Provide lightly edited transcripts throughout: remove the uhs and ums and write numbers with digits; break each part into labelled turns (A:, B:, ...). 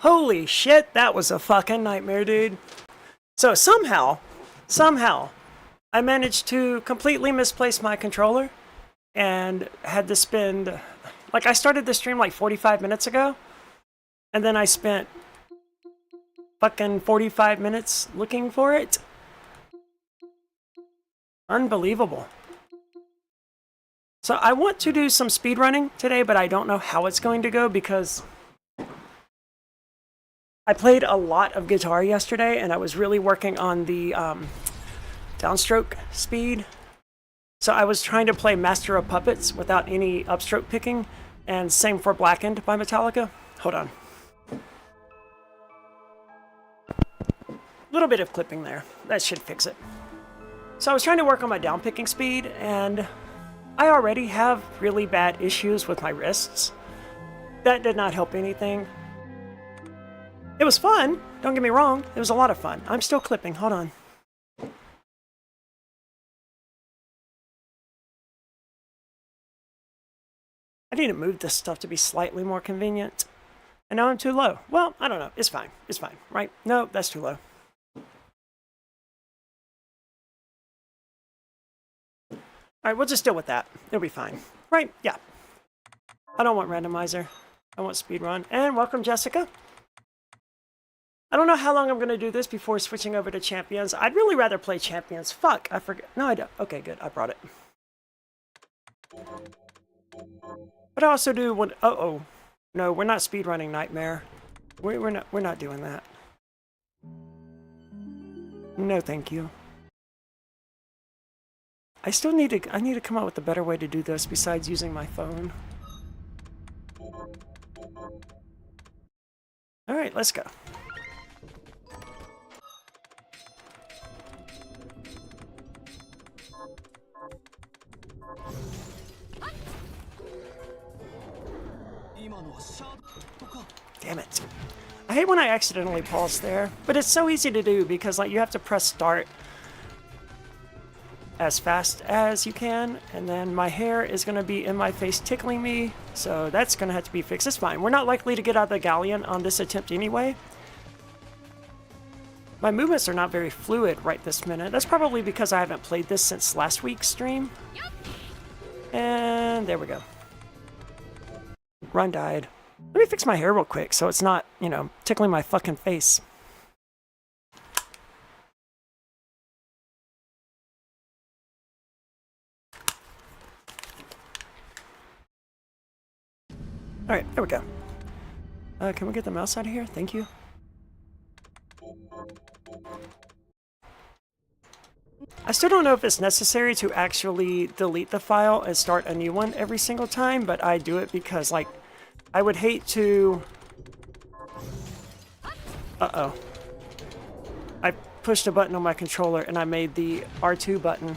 A: Holy shit, that was a fucking nightmare, dude. So somehow, I managed to completely misplace my controller and had to spend, like, I started the stream like 45 minutes ago, and then I spent fucking 45 minutes looking for it. Unbelievable. So I want to do some speedrunning today, but I don't know how it's going to go because I played a lot of guitar yesterday, and I was really working on the downstroke speed. So I was trying to play Master of Puppets without any upstroke picking, and same for Blackened by Metallica. Hold on. A little bit of clipping there. That should fix it. So I was trying to work on my down picking speed, and I already have really bad issues with my wrists. That did not help anything. It was fun, don't get me wrong, it was a lot of fun. I'm still clipping, hold on. I need to move this stuff to be slightly more convenient. And now I'm too low. Well, I don't know, it's fine, right? No, that's too low. Alright, we'll just deal with that. It'll be fine. Right, yeah. I don't want randomizer. I want speedrun. And welcome, Jessica. I don't know how long I'm going to do this before switching over to Champions. I'd really rather play Champions. Fuck, I forget. No, I don't. Okay, good. I brought it. But I also do when... Uh-oh. No, we're not speedrunning Nightmare. We're not doing that. No, thank you. I still need to... I need to come up with a better way to do this besides using my phone. Alright, let's go. Damn it. I hate when I accidentally pause there, but it's so easy to do because like you have to press start as fast as you can, and then my hair is going to be in my face tickling me, so that's going to have to be fixed. It's fine. We're not likely to get out of the galleon on this attempt anyway. My movements are not very fluid right this minute. That's probably because I haven't played this since last week's stream. And there we go. Run died. Let me fix my hair real quick so it's not, you know, tickling my fucking face. Alright, there we go. Can we get the mouse out of here? Thank you. I still don't know if it's necessary to actually delete the file and start a new one every single time, but I do it because, like, I would hate to... Uh-oh. I pushed a button on my controller and I made the R2 button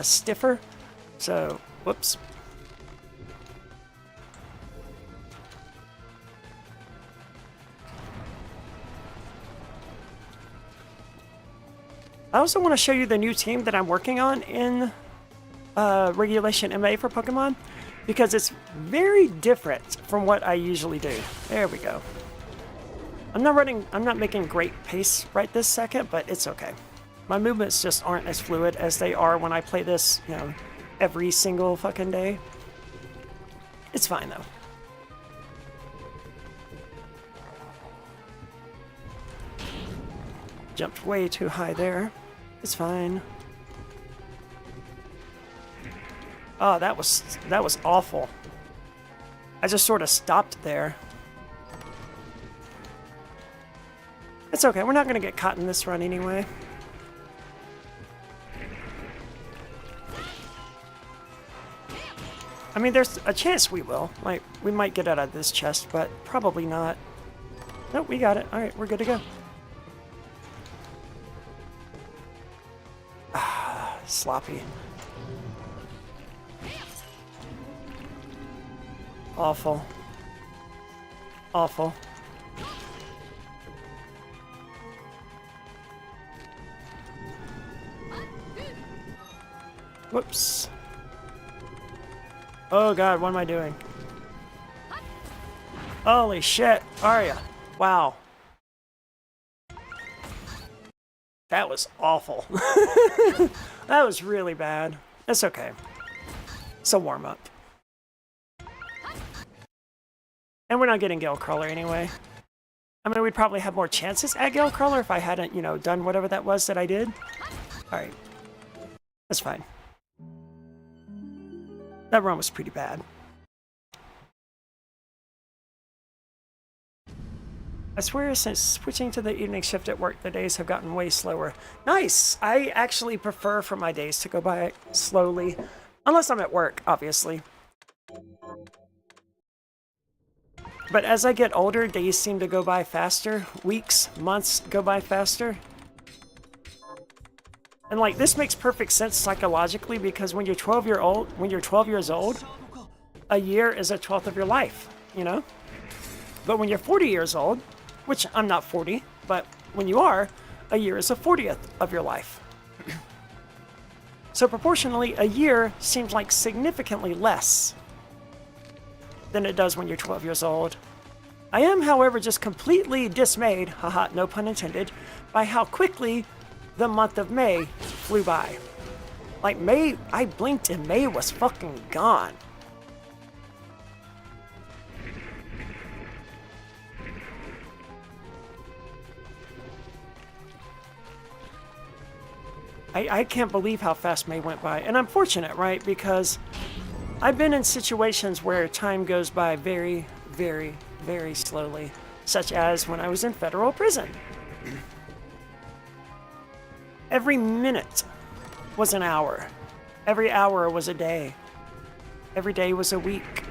A: stiffer, so, whoops. I also want to show you the new team that I'm working on in Regulation MA for Pokemon, because it's very different from what I usually do. There we go. I'm not making great pace right this second, but it's okay. My movements just aren't as fluid as they are when I play this, you know, every single fucking day. It's fine though. Jumped way too high there. It's fine. Oh, that was awful. I just sort of stopped there. It's okay, we're not going to get caught in this run anyway. I mean, there's a chance we will. Like, we might get out of this chest, but probably not. Nope, we got it. Alright, we're good to go. Ah, sloppy. Awful. Awful. Whoops. Oh god, what am I doing? Holy shit, Arya. Wow. That was awful. That was really bad. It's okay. It's a warm-up. And we're not getting Gale Crawler anyway. I mean, we'd probably have more chances at Gale Crawler if I hadn't, you know, done whatever that was that I did. Alright. That's fine. That run was pretty bad. I swear since switching to the evening shift at work, the days have gotten way slower. Nice! I actually prefer for my days to go by slowly. Unless I'm at work, obviously. But as I get older, days seem to go by faster. Weeks, months go by faster. And like, this makes perfect sense psychologically because when you're 12 years old, a year is a 12th of your life, you know? But when you're 40 years old, which I'm not 40, but when you are, a year is a 40th of your life. So proportionally, a year seems like significantly less than it does when you're 12 years old. I am, however, just completely dismayed, haha, no pun intended, by how quickly the month of May flew by. Like May, I blinked and May was fucking gone. I can't believe how fast May went by. And I'm fortunate, right? Because I've been in situations where time goes by very, very, very slowly. Such as when I was in federal prison. Every minute was an hour. Every hour was a day. Every day was a week.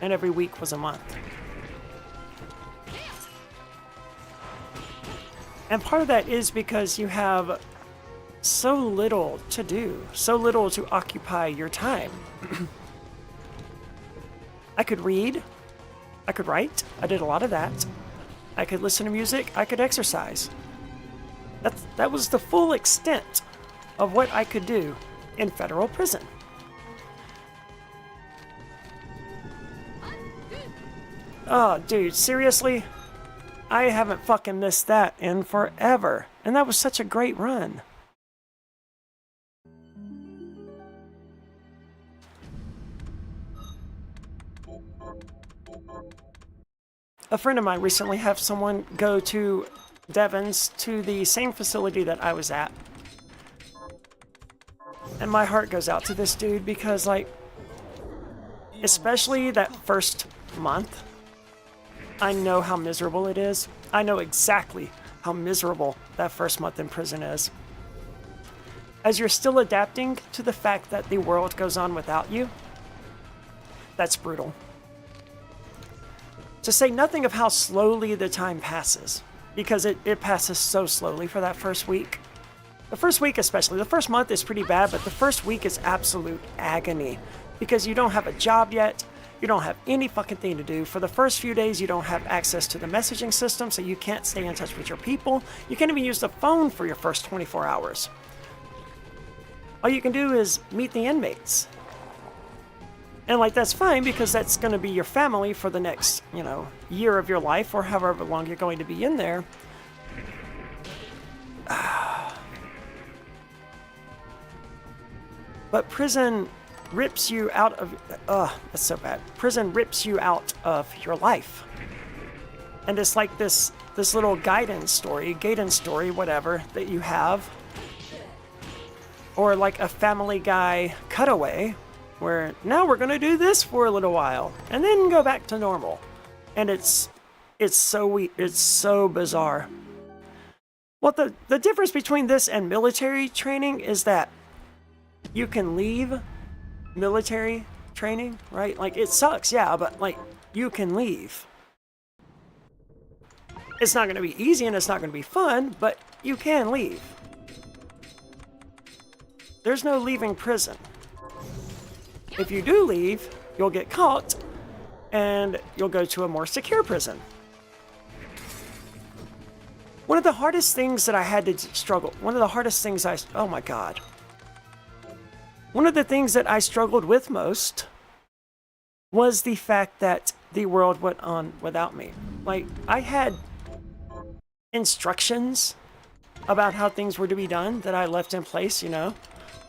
A: And every week was a month. And part of that is because you have so little to do, so little to occupy your time. I could read, I could write, I did a lot of that. I could listen to music, I could exercise. That was the full extent of what I could do in federal prison. Oh, dude, seriously? I haven't fucking missed that in forever. And that was such a great run. A friend of mine recently had someone go to Devon's to the same facility that I was at. And my heart goes out to this dude because, like, especially that first month, I know how miserable it is. I know exactly how miserable that first month in prison is. As you're still adapting to the fact that the world goes on without you, that's brutal. To say nothing of how slowly the time passes, because it passes so slowly for that first week. The first week especially. The first month is pretty bad, but the first week is absolute agony, because you don't have a job yet, you don't have any fucking thing to do. For the first few days, you don't have access to the messaging system, so you can't stay in touch with your people. You can't even use the phone for your first 24 hours. All you can do is meet the inmates. And, like, that's fine because that's going to be your family for the next, you know, year of your life or however long you're going to be in there. But prison rips you out of... that's so bad. Prison rips you out of your life. And it's like this little Gaiden story, whatever, that you have. Or like a Family Guy cutaway, where now we're going to do this for a little while, and then go back to normal. And it's so bizarre. Well, the difference between this and military training is that you can leave military training, right? Like, it sucks, yeah, but, like, you can leave. It's not going to be easy and it's not going to be fun, but you can leave. There's no leaving prison. If you do leave, you'll get caught, and you'll go to a more secure prison. One of the hardest things that I had to struggle, one of the hardest things oh my God. One of the things that I struggled with most was the fact that the world went on without me. Like, I had instructions about how things were to be done that I left in place, you know?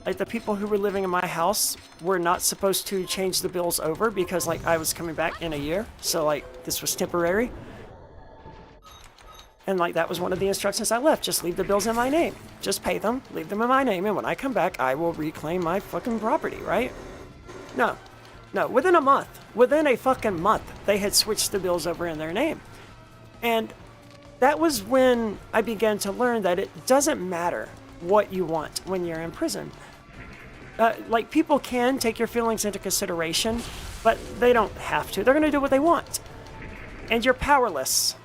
A: Like, the people who were living in my house were not supposed to change the bills over because, like, I was coming back in a year. So, like, this was temporary. And, like, that was one of the instructions I left. Just leave the bills in my name. Just pay them, leave them in my name, and when I come back, I will reclaim my fucking property, right? No. No, within a fucking month, they had switched the bills over in their name. And that was when I began to learn that it doesn't matter what you want when you're in prison. Like, people can take your feelings into consideration, but they don't have to. They're going to do what they want. And you're powerless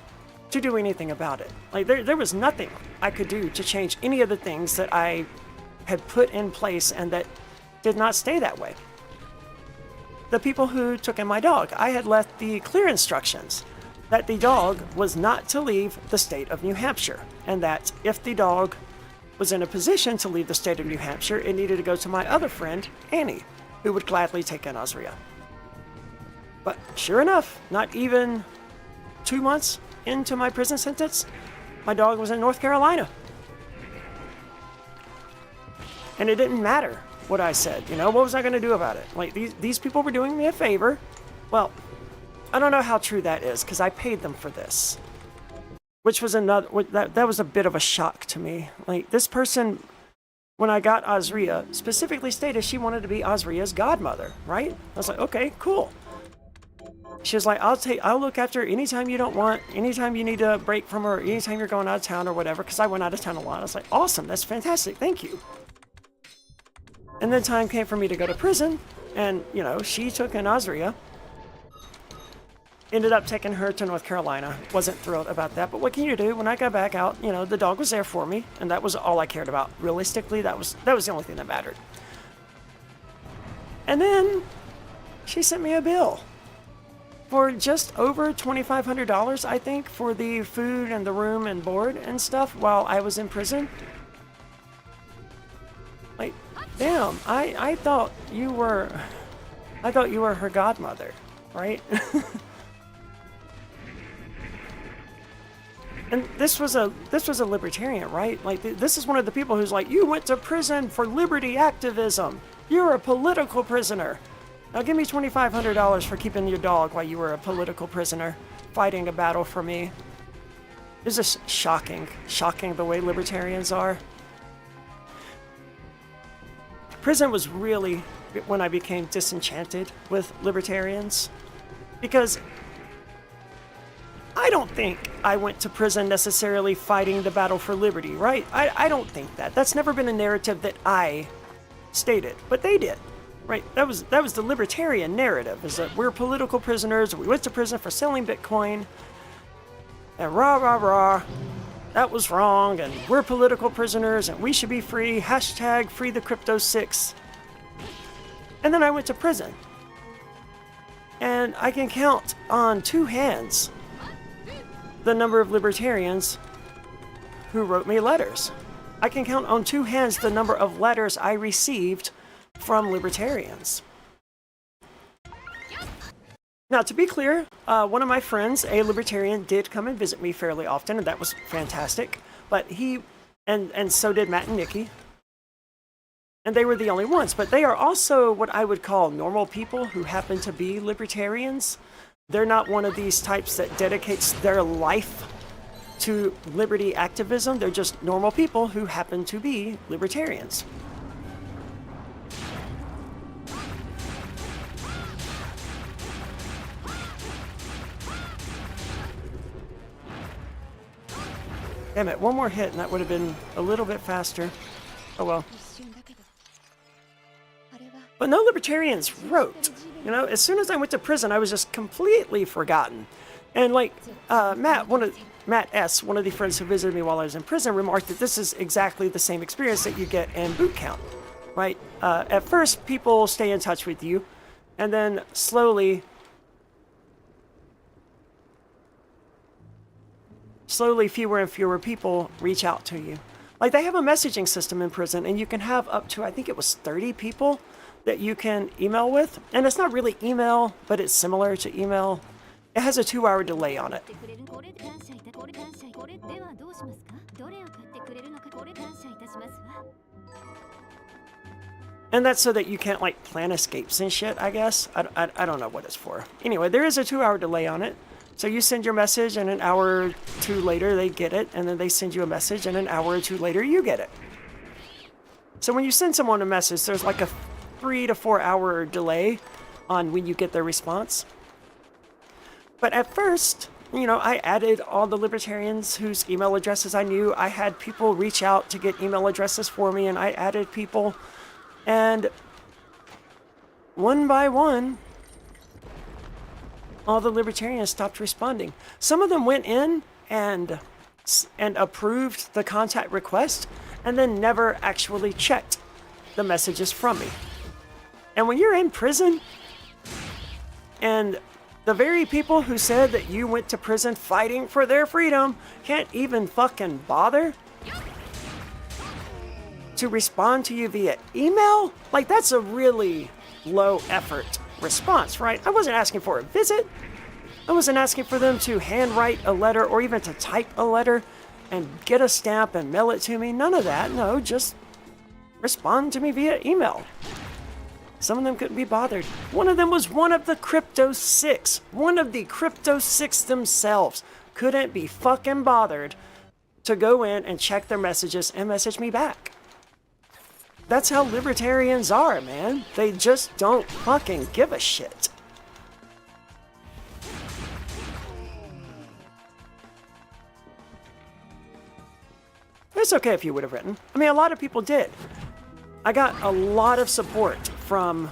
A: to do anything about it. Like, there was nothing I could do to change any of the things that I had put in place and that did not stay that way. The people who took in my dog, I had left the clear instructions that the dog was not to leave the state of New Hampshire, and that if the dog was in a position to leave the state of New Hampshire, it needed to go to my other friend, Annie, who would gladly take in Azria. But sure enough, not even 2 months into my prison sentence, my dog was in North Carolina. And it didn't matter what I said, you know? What was I going to do about it? Like, these people were doing me a favor. Well, I don't know how true that is, because I paid them for this. Which was that was a bit of a shock to me. Like, this person, when I got Azria, specifically stated she wanted to be Azria's godmother, right? I was like, okay, cool. She was like, I'll look after her anytime you don't want, anytime you need a break from her, anytime you're going out of town or whatever, because I went out of town a lot. I was like, awesome, that's fantastic, thank you. And then time came for me to go to prison, and, you know, she took in Azria. Ended up taking her to North Carolina. Wasn't thrilled about that, but what can you do? When I got back out, you know, the dog was there for me, and that was all I cared about. Realistically, that was the only thing that mattered. And then she sent me a bill for just over $2,500, I think, for the food and the room and board and stuff while I was in prison. Like, damn, I thought you were her godmother, right? And this was a libertarian, right? Like, this is one of the people who's like, you went to prison for liberty activism. You're a political prisoner. Now give me $2,500 for keeping your dog while you were a political prisoner, fighting a battle for me. It's just shocking the way libertarians are. Prison was really when I became disenchanted with libertarians, because I don't think I went to prison necessarily fighting the battle for liberty, right? I don't think that. That's never been a narrative that I stated, but they did. Right, that was the libertarian narrative, is that we're political prisoners, we went to prison for selling Bitcoin, and rah, rah, rah, that was wrong, and we're political prisoners, and we should be free, hashtag free the crypto 6. And then I went to prison. And I can count on 2 hands the number of libertarians who wrote me letters. I can count on 2 hands the number of letters I received from libertarians. Now, to be clear, one of my friends, a libertarian, did come and visit me fairly often, and that was fantastic. But he, and so did Matt and Nikki. And they were the only ones. But they are also what I would call normal people who happen to be libertarians. They're not one of these types that dedicates their life to liberty activism. They're just normal people who happen to be libertarians. Damn it, one more hit and that would have been a little bit faster. Oh well. But no libertarians wrote. You know, as soon as I went to prison, I was just completely forgotten. And like, Matt S., one of the friends who visited me while I was in prison, remarked that this is exactly the same experience that you get in boot camp, right? At first, people stay in touch with you, and then slowly slowly fewer and fewer people reach out to you. Like, they have a messaging system in prison, and you can have up to, I think it was 30 people that you can email with. And it's not really email, but it's similar to email. It has a 2-hour delay on it. And that's so that you can't, like, plan escapes and shit, I guess. I don't know what it's for. Anyway, there is a 2-hour delay on it. So you send your message, and an hour or two later, they get it. And then they send you a message, and an hour or two later, you get it. So when you send someone a message, there's like a 3 to 4 hour delay on when you get their response. But at first, you know, I added all the libertarians whose email addresses I knew. I had people reach out to get email addresses for me, and I added people. And one by one, all the libertarians stopped responding. Some of them went in and approved the contact request, and then never actually checked the messages from me. And when you're in prison, and the very people who said that you went to prison fighting for their freedom can't even fucking bother to respond to you via email, like, that's a really low effort response, right? I wasn't asking for a visit. I wasn't asking for them to handwrite a letter or even to type a letter and get a stamp and mail it to me. None of that. No, just respond to me via email. Some of them couldn't be bothered. One of them was one of the Crypto 6. One of the Crypto 6 themselves couldn't be fucking bothered to go in and check their messages and message me back. That's how libertarians are, man. They just don't fucking give a shit. It's okay if you would have written. I mean, a lot of people did. I got a lot of support from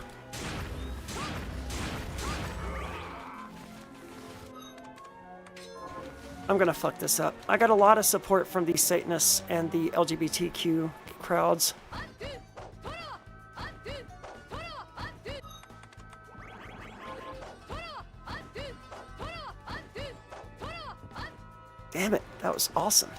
A: I'm gonna fuck this up. I got a lot of support from the Satanists and the LGBTQ crowds. Damn it, that was awesome.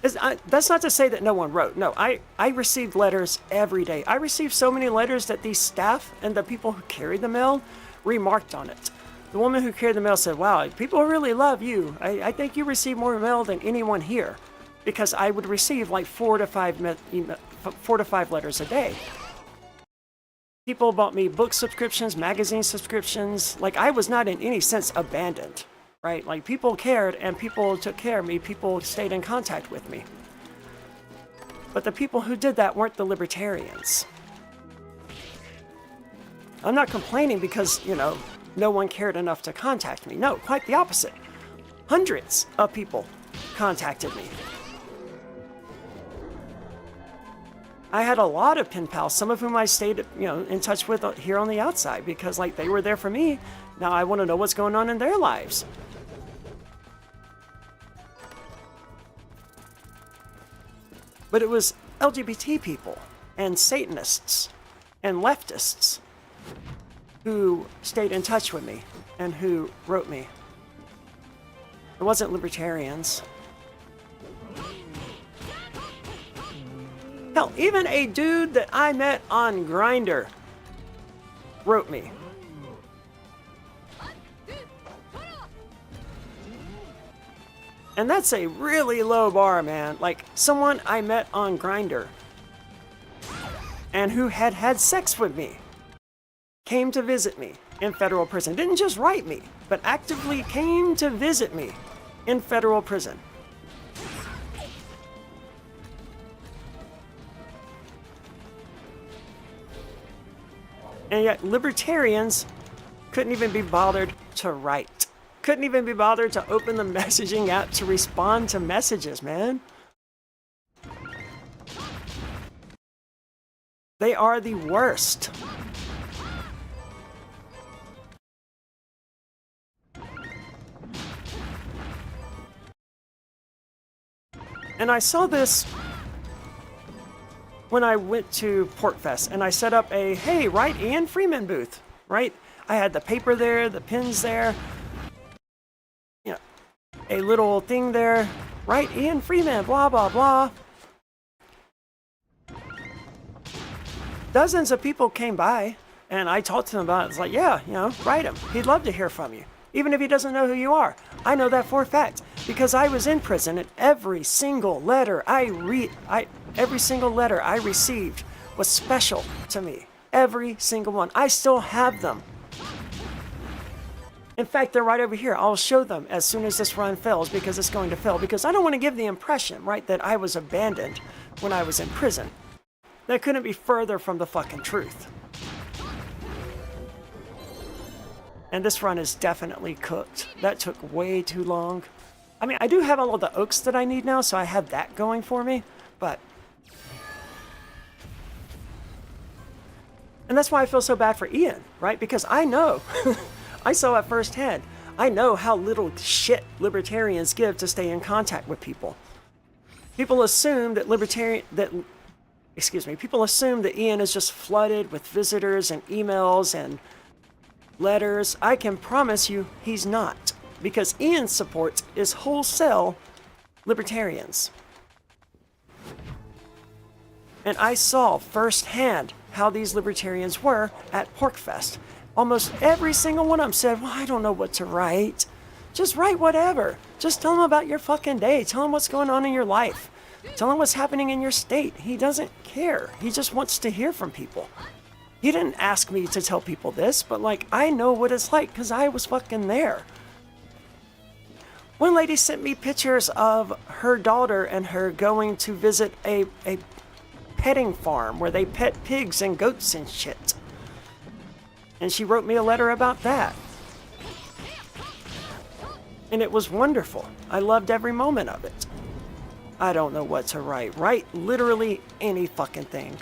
A: That's not to say that no one wrote. No, I received letters every day. I received so many letters that the staff and the people who carried the mail remarked on it. The woman who carried the mail said, wow, people really love you. I think you receive more mail than anyone here. Because I would receive like 4 to 5 letters a day. People bought me book subscriptions, magazine subscriptions. Like, I was not in any sense abandoned. Right? Like, people cared and people took care of me. People stayed in contact with me. But the people who did that weren't the libertarians. I'm not complaining because, you know, no one cared enough to contact me. No, quite the opposite. Hundreds of people contacted me. I had a lot of pen pals, some of whom I stayed, you know, in touch with here on the outside because, like, they were there for me. Now I want to know what's going on in their lives. But it was LGBT people and Satanists and leftists who stayed in touch with me and who wrote me. It wasn't libertarians. Hell, even a dude that I met on Grindr wrote me. And that's a really low bar, man. Like, someone I met on Grindr and who had had sex with me came to visit me in federal prison. Didn't just write me, but actively came to visit me in federal prison. And yet libertarians couldn't even be bothered to write. Couldn't even be bothered to open the messaging app to respond to messages, man. They are the worst. And I saw this when I went to Portfest and I set up a, hey, write Ian Freeman booth. right? I had the paper there, the pens there, you know, a little thing there, right? Ian Freeman, blah, blah, blah. Dozens of people came by, and I talked to them about it. It's like, yeah, you know, write him. He'd love to hear from you, even if he doesn't know who you are. I know that for a fact, because I was in prison, and every single letter I received was special to me. Every single one. I still have them. In fact, they're right over here. I'll show them as soon as this run fails, because it's going to fail, because I don't want to give the impression, right, that I was abandoned when I was in prison. That couldn't be further from the fucking truth. And this run is definitely cooked. That took way too long. I mean, I do have all of the oaks that I need now, so I have that going for me, but... And that's why I feel so bad for Ian, right? Because I know, I saw it firsthand. I know how little shit libertarians give to stay in contact with people. People assume that people assume that Ian is just flooded with visitors and emails and letters. I can promise you he's not, because Ian's support is wholesale libertarians. And I saw firsthand how these libertarians were at Porkfest. Almost every single one of them said, well, I don't know what to write. Just write whatever. Just tell them about your fucking day. Tell them what's going on in your life. Tell him what's happening in your state. He doesn't care. He just wants to hear from people. He didn't ask me to tell people this, but like, I know what it's like because I was fucking there. One lady sent me pictures of her daughter and her going to visit a petting farm where they pet pigs and goats and shit. And she wrote me a letter about that. And it was wonderful. I loved every moment of it. I don't know what to write. Write literally any fucking thing.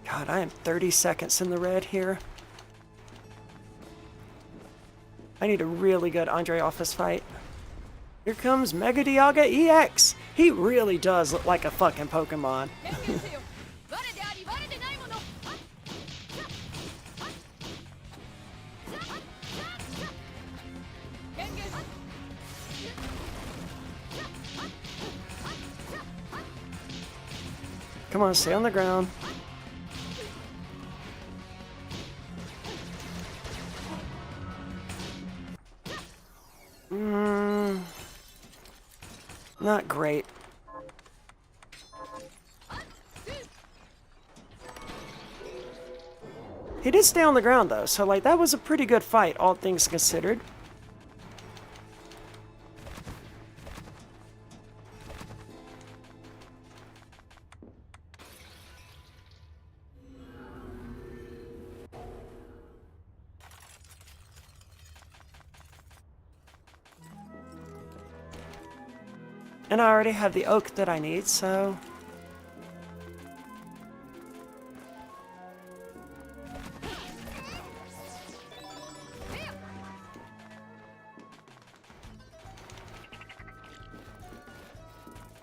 A: God, I am 30 seconds in the red here. I need a really good Andre Office fight. Here comes Mega Dialga EX. He really does look like a fucking Pokemon. Come on, stay on the ground. Not great. He did stay on the ground though, so like that was a pretty good fight, all things considered. And I already have the oak that I need, so...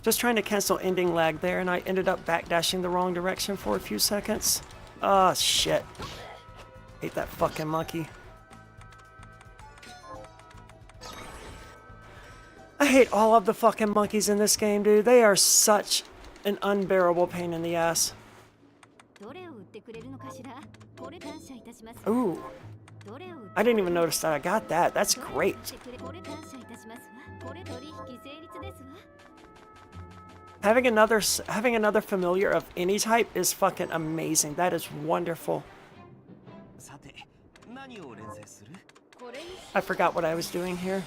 A: Just trying to cancel ending lag there, and I ended up backdashing the wrong direction for a few seconds. Oh, shit. Hate that fucking monkey. I hate all of the fucking monkeys in this game, dude. They are such an unbearable pain in the ass. Ooh. I didn't even notice that I got that. That's great. Having another familiar of any type is fucking amazing. That is wonderful. I forgot what I was doing here.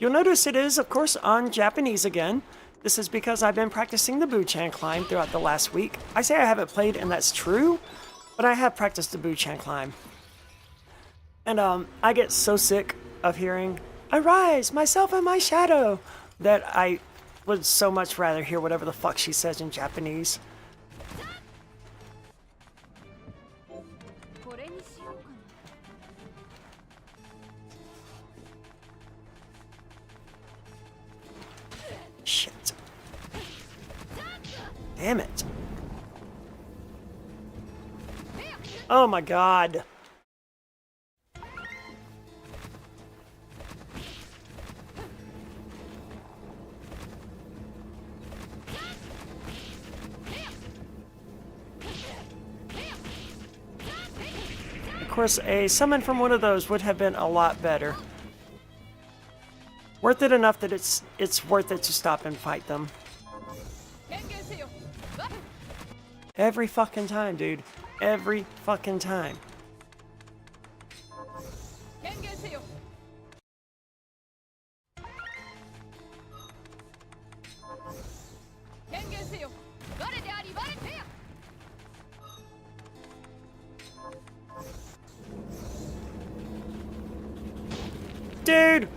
A: You'll notice it is, of course, on Japanese again. This is because I've been practicing the Buchan climb throughout the last week. I say I haven't played, and that's true, but I have practiced the Buchan climb. And I get so sick of hearing Arise, myself and my shadow! That I would so much rather hear whatever the fuck she says in Japanese. Shit. Damn it. Oh my god. Of course, a summon from one of those would have been a lot better. Worth it enough that it's worth it to stop and fight them. Every fucking time, dude. Every fucking time. Dude!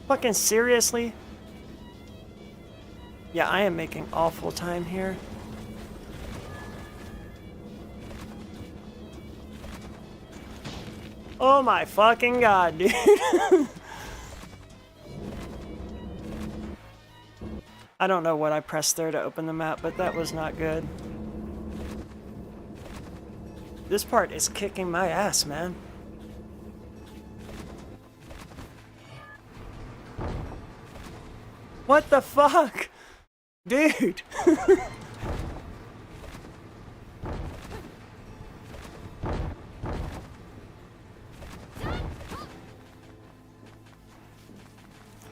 A: Fucking seriously? Yeah, I am making awful time here. Oh my fucking god, dude. I don't know what I pressed there to open the map, but that was not good. This part is kicking my ass, man. What the fuck? Dude!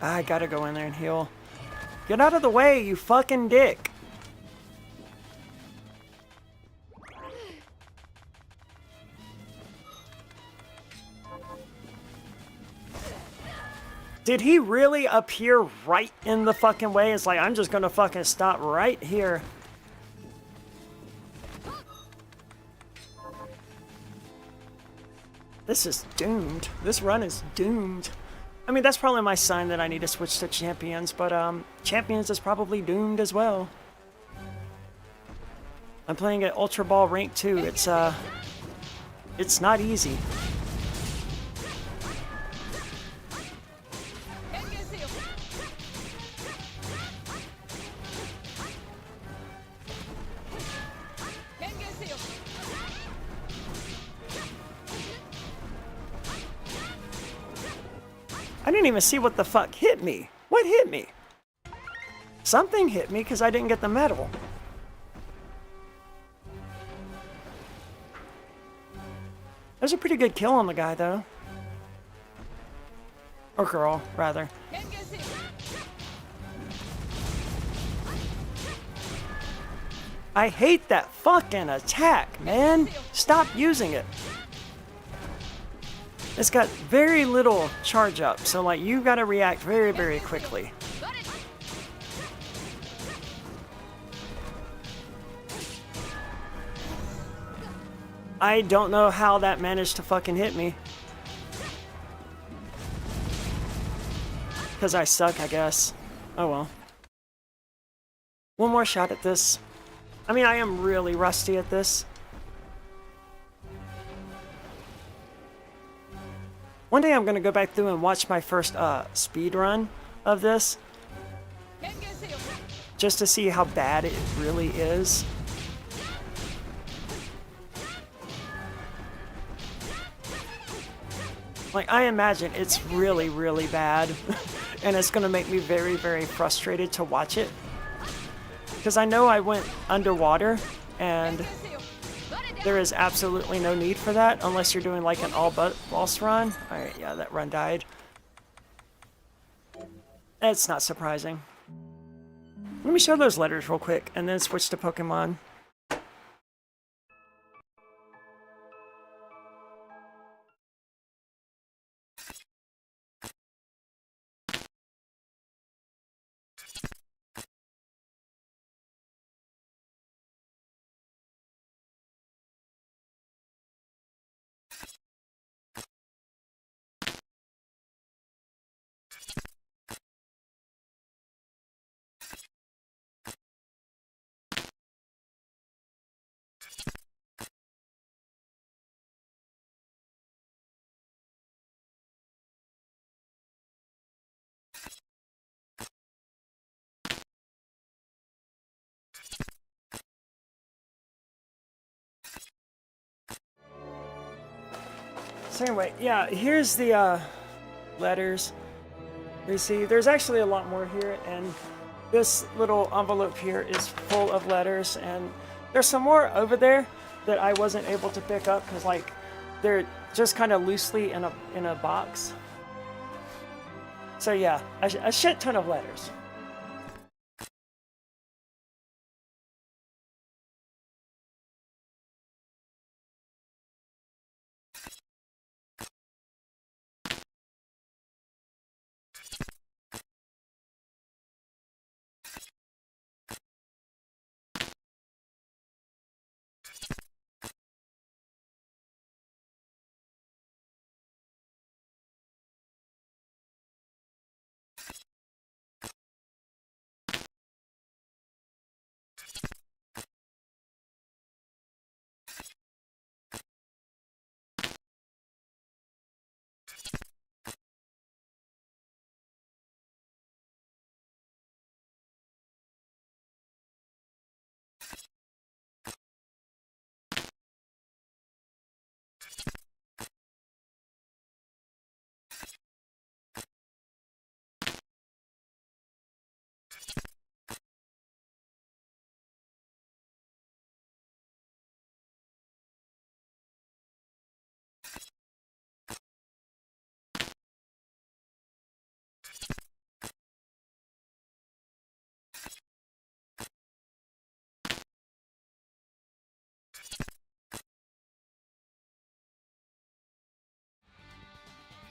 A: I gotta go in there and heal. Get out of the way, you fucking dick! Did he really appear right in the fucking way? It's like, I'm just gonna fucking stop right here. This is doomed. This run is doomed. I mean, that's probably my sign that I need to switch to champions, but champions is probably doomed as well. I'm playing at Ultra Ball rank 2. It's not easy. I didn't even see what the fuck hit me. What hit me? Something hit me because I didn't get the medal. That was a pretty good kill on the guy, though. Or girl, rather. I hate that fucking attack, man. Stop using it. It's got very little charge up, so like you gotta react very, very quickly. I don't know how that managed to fucking hit me. Because I suck, I guess. Oh well. One more shot at this. I mean, I am really rusty at this. One day I'm gonna go back through and watch my first speed run of this. Just to see how bad it really is. Like, I imagine it's really, really bad. And it's gonna make me very, very frustrated to watch it. Because I know I went underwater, and there is absolutely no need for that unless you're doing like an all-boss run. Alright, yeah, that run died. It's not surprising. Let me show those letters real quick, and then switch to Pokemon. So anyway, yeah, here's the letters. You see, there's actually a lot more here, and this little envelope here is full of letters, and there's some more over there that I wasn't able to pick up because, like, they're just kind of loosely in a box. So yeah, a shit ton of letters.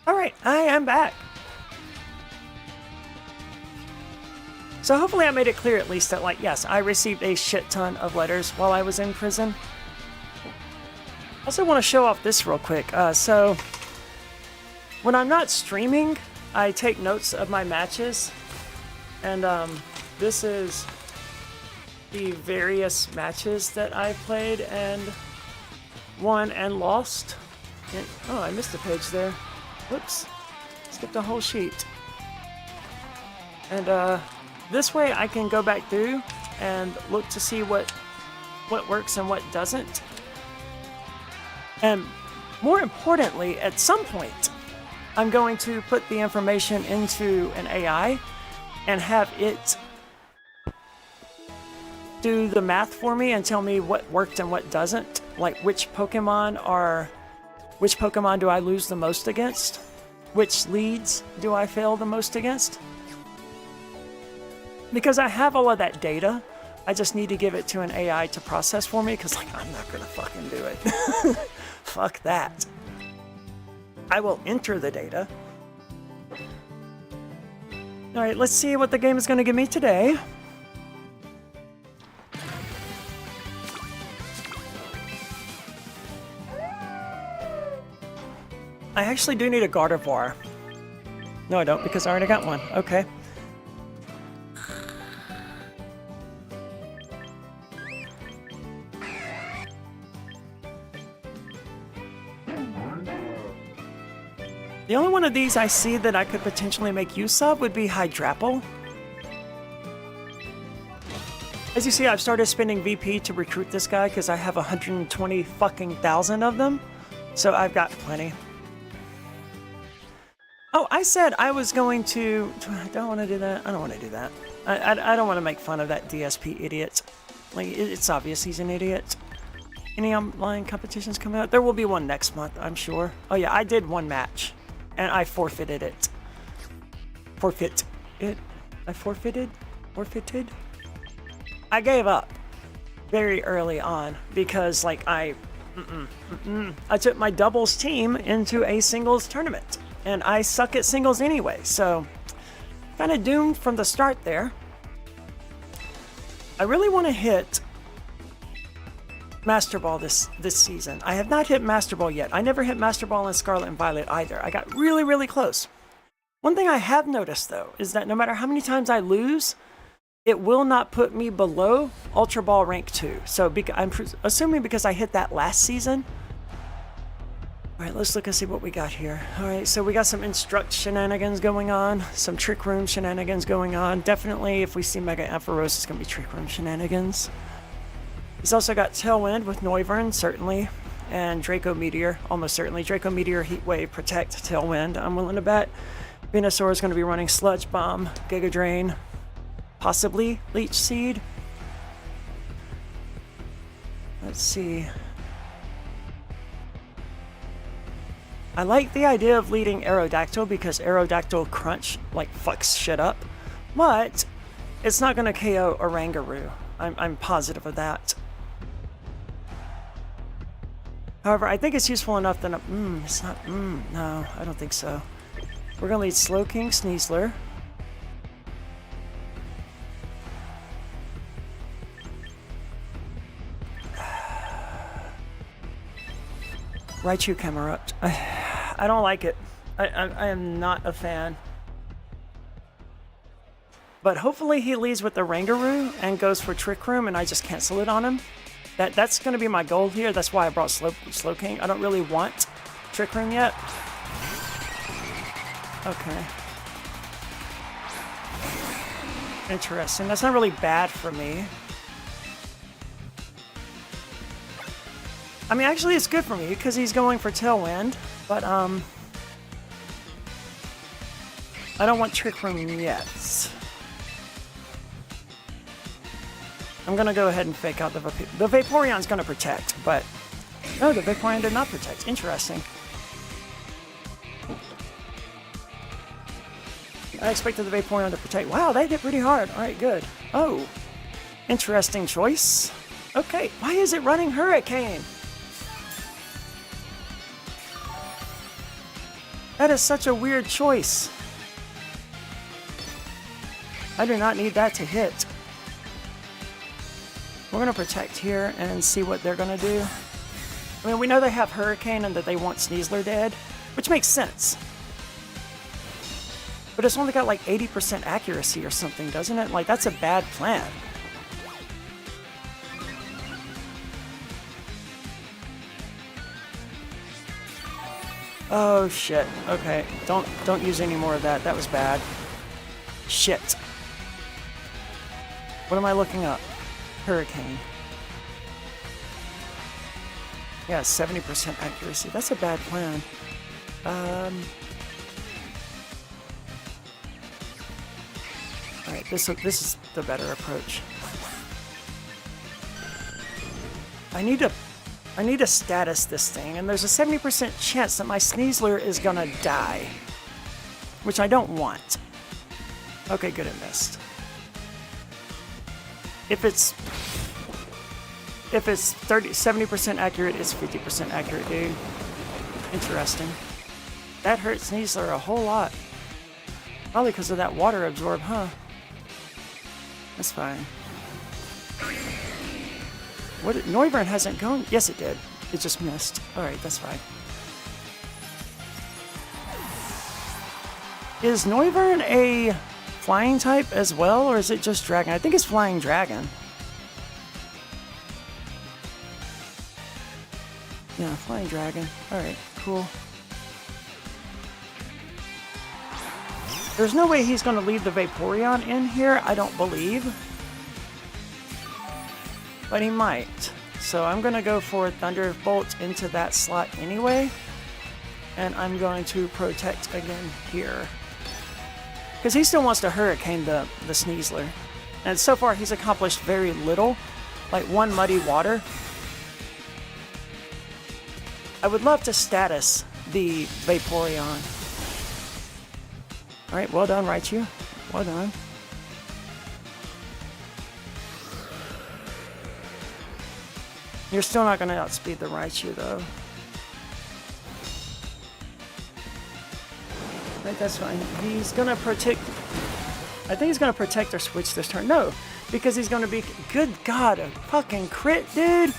A: Alright, I am back. So hopefully I made it clear at least that, like, yes, I received a shit ton of letters while I was in prison. I also want to show off this real quick. So when I'm not streaming, I take notes of my matches. And this is the various matches that I played and won and lost. And, oh, I missed a page there. Whoops. Skipped a whole sheet. And this way I can go back through and look to see what works and what doesn't. And more importantly, at some point, I'm going to put the information into an AI and have it do the math for me and tell me what worked and what doesn't. Like which Pokemon do I lose the most against? Which leads do I fail the most against? Because I have all of that data, I just need to give it to an AI to process for me, because, like, I'm not gonna fucking do it. Fuck that. I will enter the data. Alright, let's see what the game is gonna give me today. I actually do need a Gardevoir. No, I don't, because I already got one. Okay. The only one of these I see that I could potentially make use of would be Hydrapple. As you see, I've started spending VP to recruit this guy because I have 120 fucking thousand of them. So I've got plenty. Oh, I said I was going to... I don't want to do that. I don't want to do that. I don't want to make fun of that DSP idiot. Like, it's obvious he's an idiot. Any online competitions coming out? There will be one next month, I'm sure. Oh yeah, I did one match. And I forfeited it. Forfeit it? I forfeited? Forfeited? I gave up very early on because, like, I took my doubles team into a singles tournament. And I suck at singles anyway, so kind of doomed from the start there. I really want to hit Master Ball this season. I have not hit Master Ball yet. I never hit Master Ball in Scarlet and Violet either. I got really, really close. One thing I have noticed, though, is that no matter how many times I lose, it will not put me below Ultra Ball Rank 2. So I'm assuming because I hit that last season. Alright, let's look and see what we got here. Alright, so we got some Instruct shenanigans going on. Some Trick Room shenanigans going on. Definitely, if we see Mega Ampharos, it's going to be Trick Room shenanigans. He's also got Tailwind with Noivern, certainly. and Draco Meteor, almost certainly. Draco Meteor, Heat Wave, Protect, Tailwind. I'm willing to bet Venusaur is going to be running Sludge Bomb, Giga Drain, possibly Leech Seed. Let's see. I like the idea of leading Aerodactyl because Aerodactyl Crunch like fucks shit up, but it's not going to KO Oranguru. I'm positive of that. However, I think it's useful enough that it's not. No, I don't think so. We're going to lead Slowking, Sneasler. Raichu Camerupt. I don't like it. I am not a fan. But hopefully he leads with the Rangaroo and goes for Trick Room and I just cancel it on him. That's going to be my goal here. That's why I brought Slowking. I don't really want Trick Room yet. Okay. Interesting. That's not really bad for me. I mean, actually, it's good for me because he's going for Tailwind, but I don't want Trick Room yet. I'm gonna go ahead and fake out the Vaporeon's gonna protect, but no, the Vaporeon did not protect. Interesting. I expected the Vaporeon to protect. Wow, they hit pretty hard. All right, good. Oh, interesting choice. Okay, why is it running Hurricane? That is such a weird choice. I do not need that to hit. We're going to protect here and see what they're going to do. I mean, we know they have Hurricane and that they want Sneasler dead, which makes sense. But it's only got like 80% accuracy or something, doesn't it? Like, that's a bad plan. Oh shit. Okay. Don't use any more of that. That was bad. Shit. What am I looking up? Hurricane. Yeah, 70% accuracy. That's a bad plan. Alright, this is the better approach. I need to status this thing, and there's a 70% chance that my Sneasler is gonna die. Which I don't want. Okay, good, it missed. If it's 70% accurate, it's 50% accurate, dude. Interesting. That hurt Sneasler a whole lot. Probably because of that water absorb, huh? That's fine. What? Noivern hasn't gone? Yes, it did. It just missed. Alright, that's fine. Is Noivern a flying type as well, or is it just dragon? I think it's flying dragon. Yeah, flying dragon. Alright, cool. There's no way he's going to leave the Vaporeon in here, I don't believe. But he might. So I'm going to go for Thunderbolt into that slot anyway. And I'm going to protect again here. Because he still wants to Hurricane the Sneasler. And so far he's accomplished very little. Like one Muddy Water. I would love to status the Vaporeon. Alright, well done, Raichu. Well done. You're still not going to outspeed the Raichu, though. Right, that's fine. He's going to protect... I think he's going to protect or switch this turn. No, because he's going to be... Good God, a fucking crit, dude!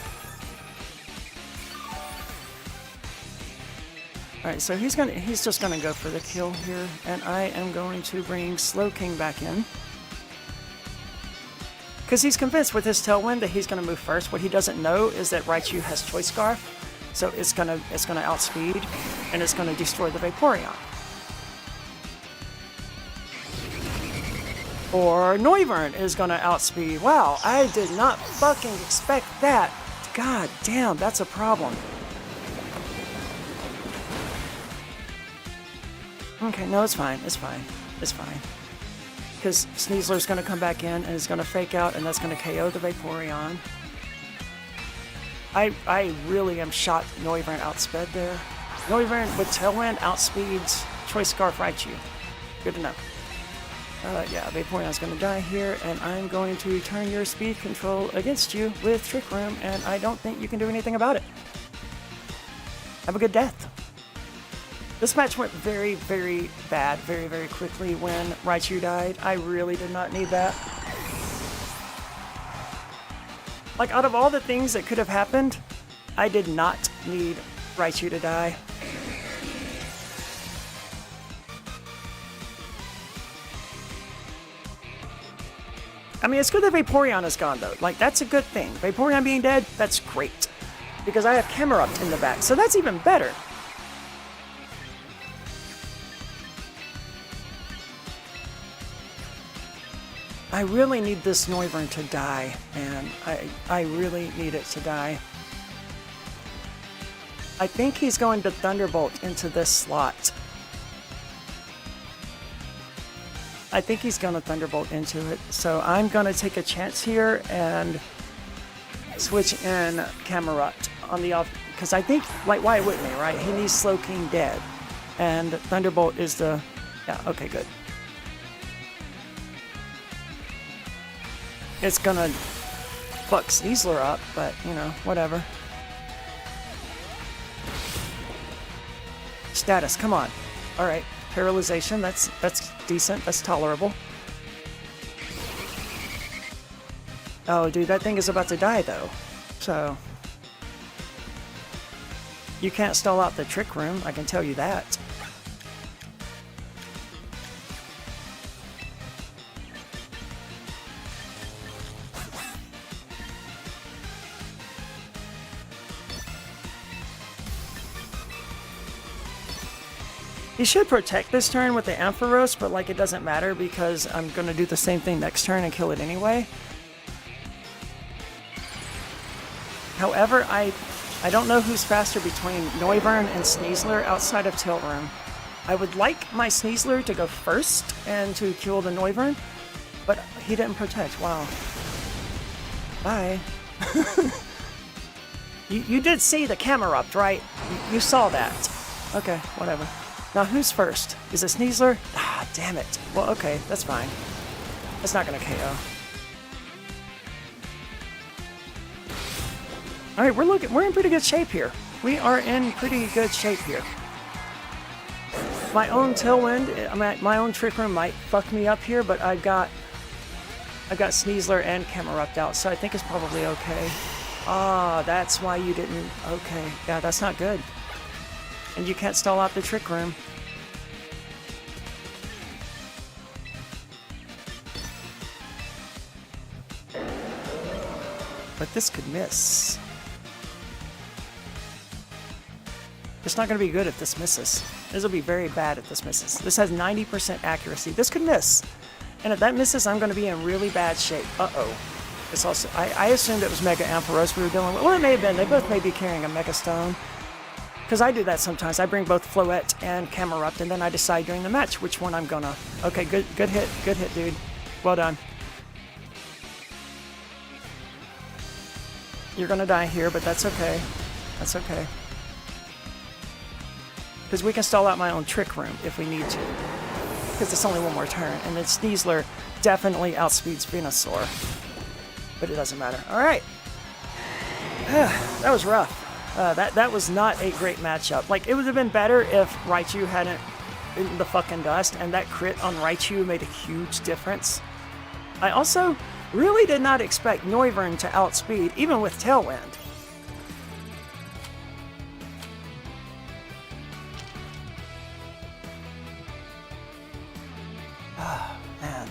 A: Alright, so he's just going to go for the kill here. And I am going to bring Slowking back in. Because he's convinced with his Tailwind that he's going to move first. What he doesn't know is that Raichu has Choice Scarf, so it's gonna outspeed, and it's gonna destroy the Vaporeon. Or Noivern is gonna outspeed. Wow, I did not fucking expect that. God damn, that's a problem. Okay, no, it's fine. It's fine. It's fine. Because Sneasler's going to come back in and is going to fake out, and that's going to KO the Vaporeon. I really am shocked Noivern outsped there. Noivern with Tailwind outspeeds Choice Scarf Raichu. Good to know. Yeah, Vaporeon's going to die here, and I'm going to turn your speed control against you with Trick Room, and I don't think you can do anything about it. Have a good death. This match went very, very bad very, very quickly when Raichu died. I really did not need that. Like, out of all the things that could have happened, I did not need Raichu to die. I mean, it's good that Vaporeon is gone, though. Like, that's a good thing. Vaporeon being dead, that's great. Because I have Camerupt in the back, so that's even better. I really need this Noivern to die, man. I really need it to die. I think he's going to Thunderbolt into this slot. I think he's going to Thunderbolt into it, so I'm going to take a chance here and switch in Camerupt on the off, because I think, like, why wouldn't he, right? He needs Slowking dead, and Thunderbolt is the, yeah, okay, good. It's gonna fuck Sneasler up, but, you know, whatever. Status, come on. Alright, paralyzation, that's decent, that's tolerable. Oh, dude, that thing is about to die, though. So... you can't stall out the Trick Room, I can tell you that. He should protect this turn with the Ampharos, but like it doesn't matter because I'm going to do the same thing next turn and kill it anyway. However, I don't know who's faster between Noivern and Sneasler outside of Tilt Room. I would like my Sneasler to go first and to kill the Noivern, but he didn't protect. Wow. Bye. You did see the Camerupt, right? You saw that. Okay, whatever. Now, who's first? Is it Sneasler? Ah, damn it. Well, okay, that's fine. That's not gonna KO. Alright, we're in pretty good shape here. We are in pretty good shape here. My own Tailwind, my own Trick Room might fuck me up here, but I've got Sneasler and Camerupt out, so I think it's probably okay. Ah, that's why you didn't... okay, yeah, that's not good. And you can't stall out the Trick Room. But this could miss. It's not going to be good if this misses. This will be very bad if this misses. This has 90% accuracy. This could miss. And if that misses, I'm going to be in really bad shape. Uh-oh. It's also... I assumed it was Mega Ampharos we were dealing with. Well, it may have been. They both may be carrying a Mega Stone. Because I do that sometimes. I bring both Floette and Camerupt, and then I decide during the match which one I'm gonna... okay, good hit, dude. Well done. You're gonna die here, but that's okay. That's okay. Because we can stall out my own Trick Room if we need to. Because it's only one more turn, and then Sneasler definitely outspeeds Venusaur. But it doesn't matter. Alright. That was rough. That was not a great matchup. Like, it would have been better if Raichu hadn't been the fucking dust, and that crit on Raichu made a huge difference. I also really did not expect Noivern to outspeed, even with Tailwind. Ah, man.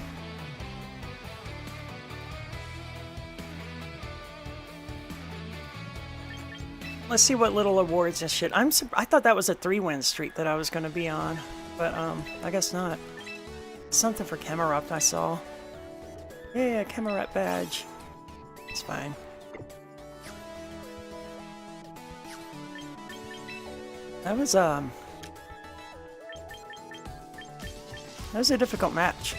A: Let's see what little awards and shit. I thought that was a 3-win streak that I was going to be on, but I guess not. Something for Camerupt I saw. Yeah, Camerupt badge. It's fine. That was That was a difficult match.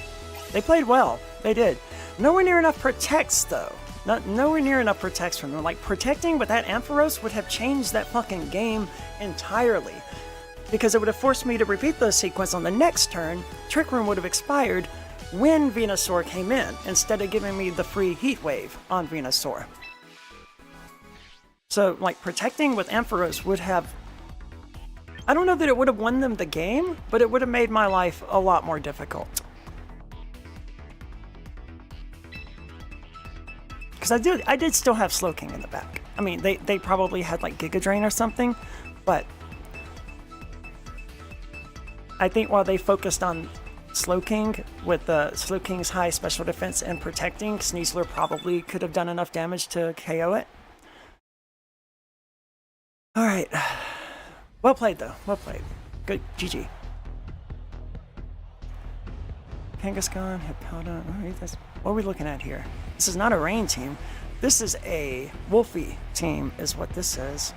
A: They played well. They did. Nowhere near enough protects, though. Nowhere near enough protects from them. Like, protecting with that Ampharos would have changed that fucking game entirely. Because it would have forced me to repeat the sequence on the next turn. Trick Room would have expired when Venusaur came in, instead of giving me the free Heat Wave on Venusaur. So, like, protecting with Ampharos would have... I don't know that it would have won them the game, but it would have made my life a lot more difficult. Because I did still have Slowking in the back. I mean, they probably had, like, Giga Drain or something, but... I think while they focused on Slowking, with the Slowking's high special defense and protecting, Sneasler probably could have done enough damage to KO it. Alright. Well played, though. Well played. Good. GG. Kangaskhan, Hippowdon. What are we looking at here? This is not a rain team. This is a Wolfie team, is what this is.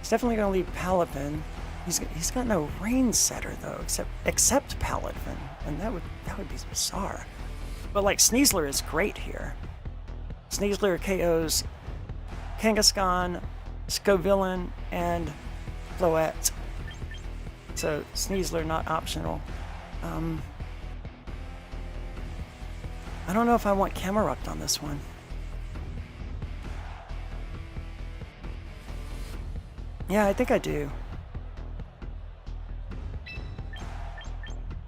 A: He's definitely going to leave Palafin. He's got no rain setter though, except Palafin, and that would be bizarre. But like Sneasler is great here. Sneasler KOs Kangaskhan, Scovillain, and Floette. So Sneasler not optional. I don't know if I want Camerupt on this one. Yeah, I think I do.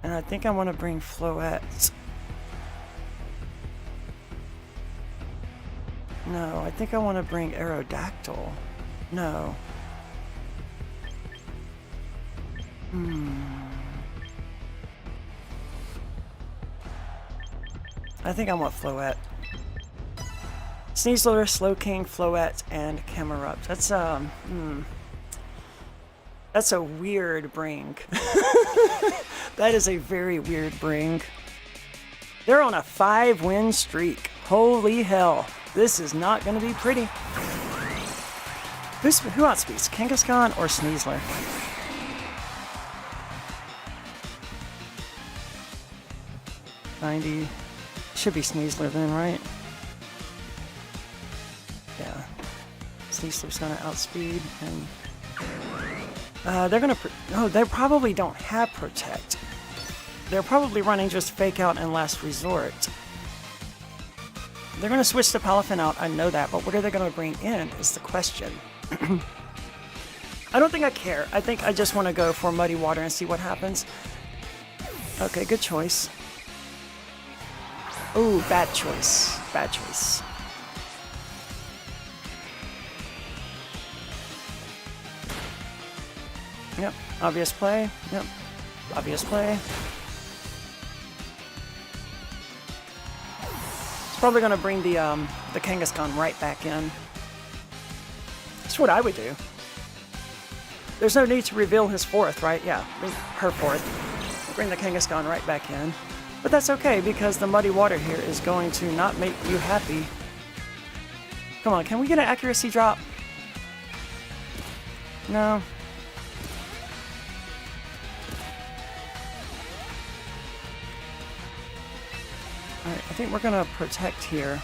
A: And I think I want to bring Floette. No, I think I want to bring Aerodactyl. No. I think I want Floette. Sneasler, Slowking, Floette, and Camerupt. That's a weird bring. That is a very weird bring. They're on a 5-win streak. Holy hell. This is not going to be pretty. Who outspeeds? Kangaskhan or Sneasler? $90. Should be Sneasler then, right? Yeah. Sneasler's going to outspeed and... they're gonna... No, they probably don't have Protect. They're probably running just Fake Out and Last Resort. They're gonna switch the Palafin out, I know that, but what are they gonna bring in is the question. I don't think I care. I think I just want to go for Muddy Water and see what happens. Okay, good choice. Ooh, bad choice. Bad choice. Yep, obvious play. Yep, obvious play. It's probably gonna bring the Kangaskhan right back in. That's what I would do. There's no need to reveal his fourth, right? Yeah, her fourth. Bring the Kangaskhan right back in. But that's okay, because the Muddy Water here is going to not make you happy. Come on, can we get an accuracy drop? No. Alright, I think we're gonna protect here.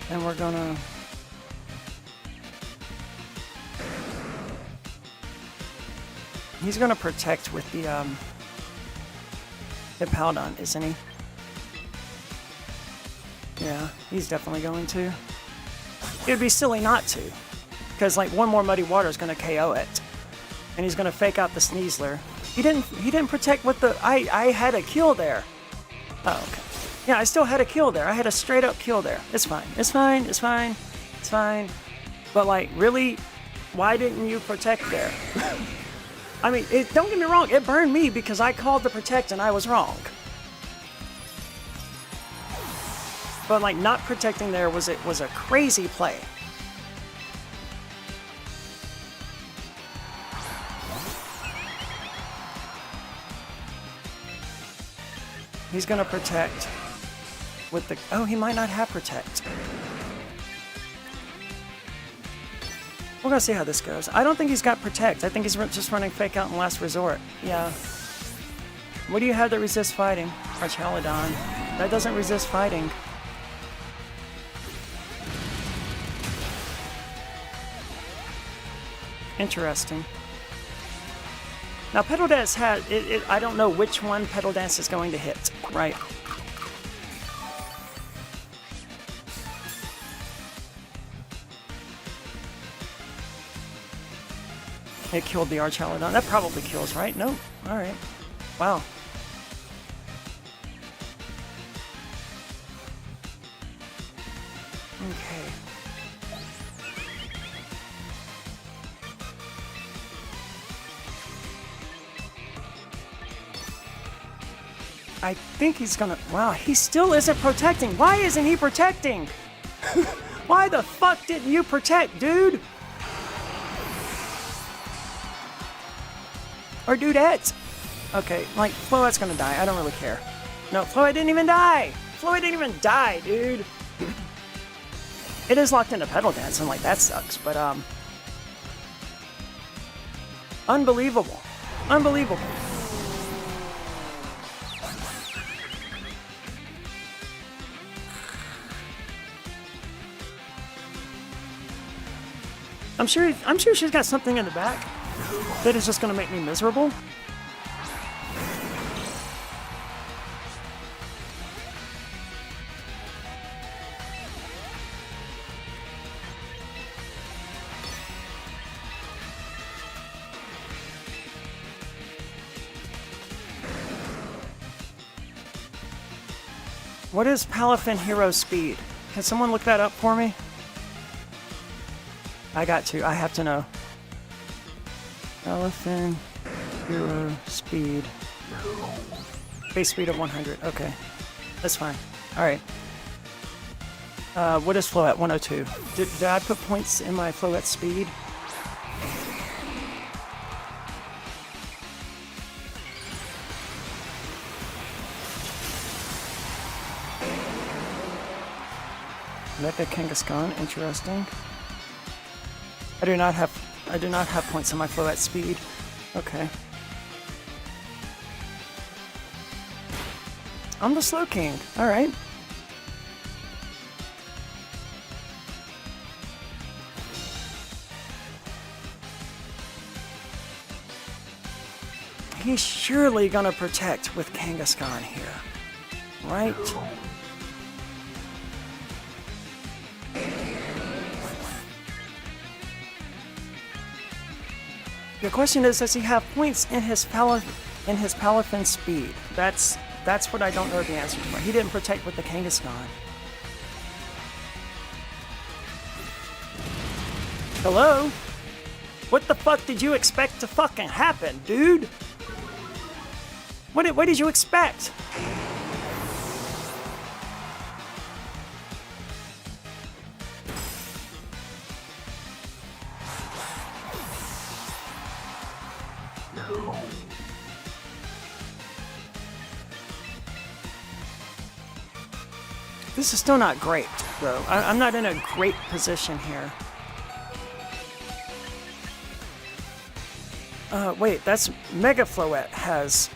A: And we're gonna... He's gonna protect with the Hippowdon, isn't he? Yeah, he's definitely going to. It would be silly not to. Because like one more Muddy Water is gonna KO it. And he's gonna fake out the Sneasler. He didn't protect with the... I had a kill there. Oh, okay. Yeah, I still had a kill there. I had a straight up kill there. It's fine. It's fine. It's fine. It's fine. But like, really? Why didn't you protect there? I mean, don't get me wrong. It burned me because I called the protect and I was wrong. But like, not protecting there was a crazy play. He's gonna protect with the... Oh, he might not have protect. We're gonna see how this goes. I don't think he's got Protect. I think he's just running Fake Out in Last Resort. Yeah. What do you have that resists fighting? Archaladon. That doesn't resist fighting. Interesting. Now, Petal Dance has... I don't know which one Petal Dance is going to hit, right? It killed the Archaladon. That probably kills, right? Nope. Alright. Wow. Okay. I think he's gonna... Wow, he still isn't protecting. Why isn't he protecting? Why the fuck didn't you protect, dude? Or dudettes. Okay, like, Floette's gonna die. I don't really care. No, Floette didn't even die. Floette didn't even die, dude. It is locked into Petal Dance, and like, that sucks, but, unbelievable. Unbelievable. I'm sure she's got something in the back that is just gonna make me miserable. What is Palafin Hero Speed? Can someone look that up for me? I got to. I have to know. Palafin Hero Speed. Base speed of 100. Okay. That's fine. Alright. What is Floette? 102. Did I put points in my Floette speed? Mecha Kangaskhan, interesting. I do not have points on my Floette speed. Okay. I'm the Slow King. Alright. He's surely gonna protect with Kangaskhan here. Right? The question is, does he have points in his Palafin speed? That's what I don't know the answer to. He didn't protect with the Kangaskhan. Hello? What the fuck did you expect to fucking happen, dude? What did you expect? This is still not great, though. I'm not in a great position here. Wait, that's Mega Floette has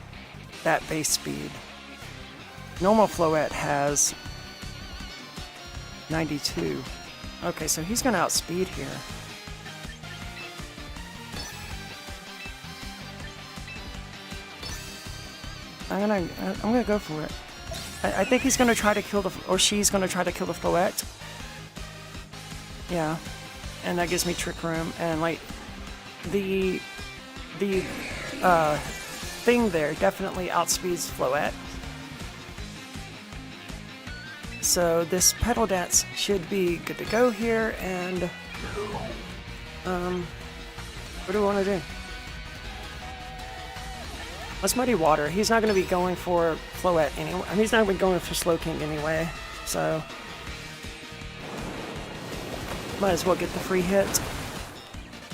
A: that base speed. Normal Floette has 92. Okay, so he's gonna outspeed here. I'm gonna go for it. I think he's gonna try to kill or she's gonna try to kill the Floette. Yeah, and that gives me Trick Room, and like the thing there definitely outspeeds Floette. So this Petal Dance should be good to go here, and what do we want to do? Let's Muddy Water. He's not going to be going for Floette anyway. I mean, he's not going to be going for Slow King anyway, so might as well get the free hit.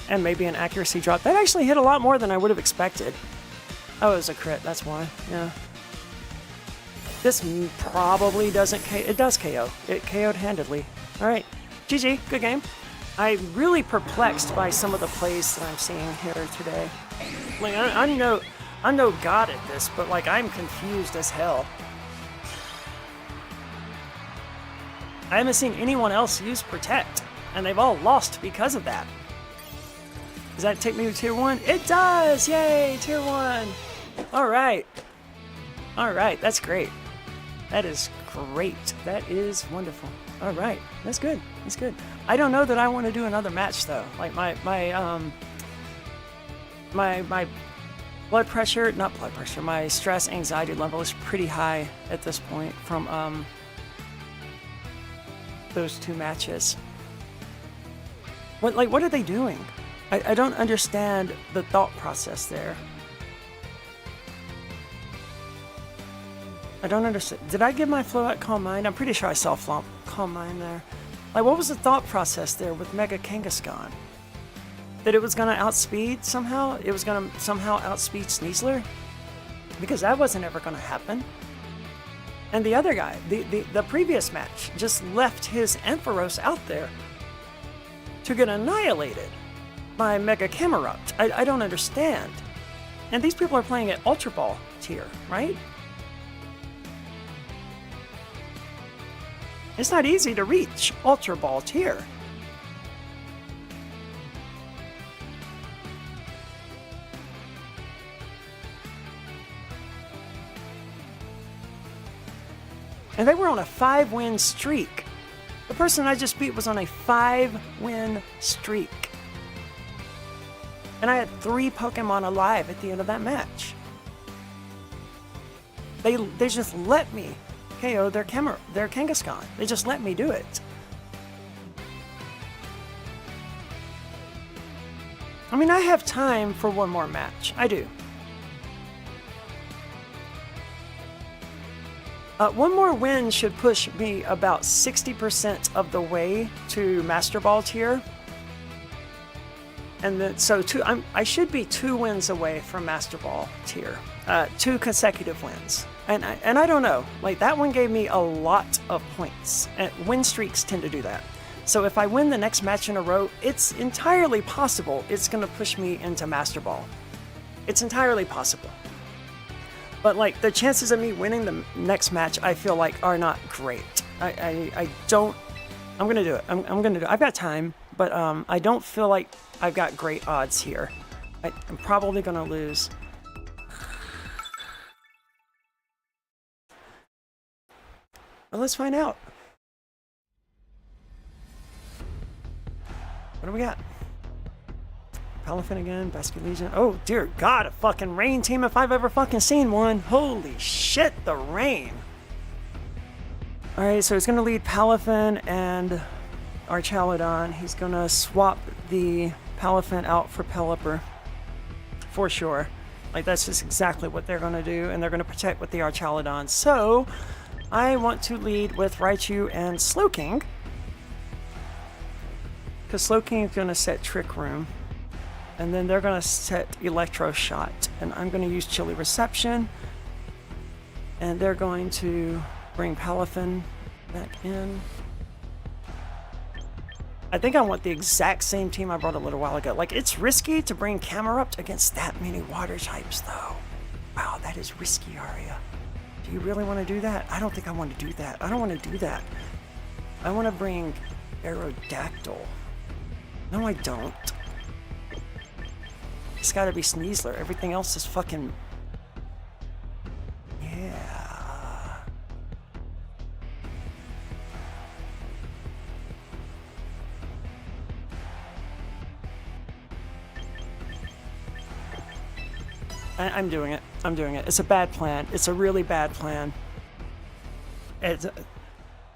A: And maybe an accuracy drop. That actually hit a lot more than I would have expected. Oh, it was a crit, that's why. Yeah. This probably doesn't KO. It does KO. It KO'd handedly. Alright. GG. Good game. I'm really perplexed by some of the plays that I'm seeing here today. Like, I'm no god at this, but like, I'm confused as hell. I haven't seen anyone else use Protect, and they've all lost because of that. Does that take me to Tier 1? It does! Yay! Tier 1! Alright. Alright, that's great. That is great. That is wonderful. Alright, that's good. That's good. I don't know that I want to do another match, though. Like, my blood pressure, not blood pressure, my stress anxiety level is pretty high at this point from, those two matches. What are they doing? I don't understand the thought process there. I don't understand. Did I give my flow at Calm Mind? I'm pretty sure I saw Calm Mind there. Like, what was the thought process there with Mega Kangaskhan? That it was gonna outspeed somehow? It was gonna somehow outspeed Sneasler? Because that wasn't ever gonna happen. And the other guy, the previous match, just left his Ampharos out there to get annihilated by Mega Camerupt. I don't understand. And these people are playing at Ultra Ball tier, right? It's not easy to reach Ultra Ball tier. And they were on a 5-win streak. The person I just beat was on a 5-win streak. And I had 3 Pokemon alive at the end of that match. They just let me KO their Kangaskhan. They just let me do it. I mean, I have time for one more match. I do. One more win should push me about 60% of the way to Master Ball tier. And then, so I should be 2 wins away from Master Ball tier. 2 consecutive wins. And I don't know, like, that one gave me a lot of points. And win streaks tend to do that. So if I win the next match in a row, it's entirely possible it's going to push me into Master Ball. It's entirely possible. But, like, the chances of me winning the next match, I feel like, are not great. I don't... I'm going to do it. I'm going to do it. I've got time, but I don't feel like I've got great odds here. I'm probably going to lose. Well, let's find out. What do we got? Palafin again, Basket Legion. Oh, dear God, a fucking rain team if I've ever fucking seen one. Holy shit, the rain. Alright, so he's going to lead Palafin and Archaludon. He's going to swap the Palafin out for Pelipper. For sure. Like, that's just exactly what they're going to do, and they're going to protect with the Archaludon. So, I want to lead with Raichu and Slowking. Because Slowking is going to set Trick Room. And then they're going to set Electro Shot. And I'm going to use Chilly Reception. And they're going to bring Palafin back in. I think I want the exact same team I brought a little while ago. Like, it's risky to bring Camerupt against that many water types, though. Wow, that is risky, Aria. Do you really want to do that? I don't think I want to do that. I don't want to do that. I want to bring Aerodactyl. No, I don't. It's gotta be Sneasler. Everything else is fucking... Yeah. I'm doing it. I'm doing it. It's a bad plan. It's a really bad plan. It's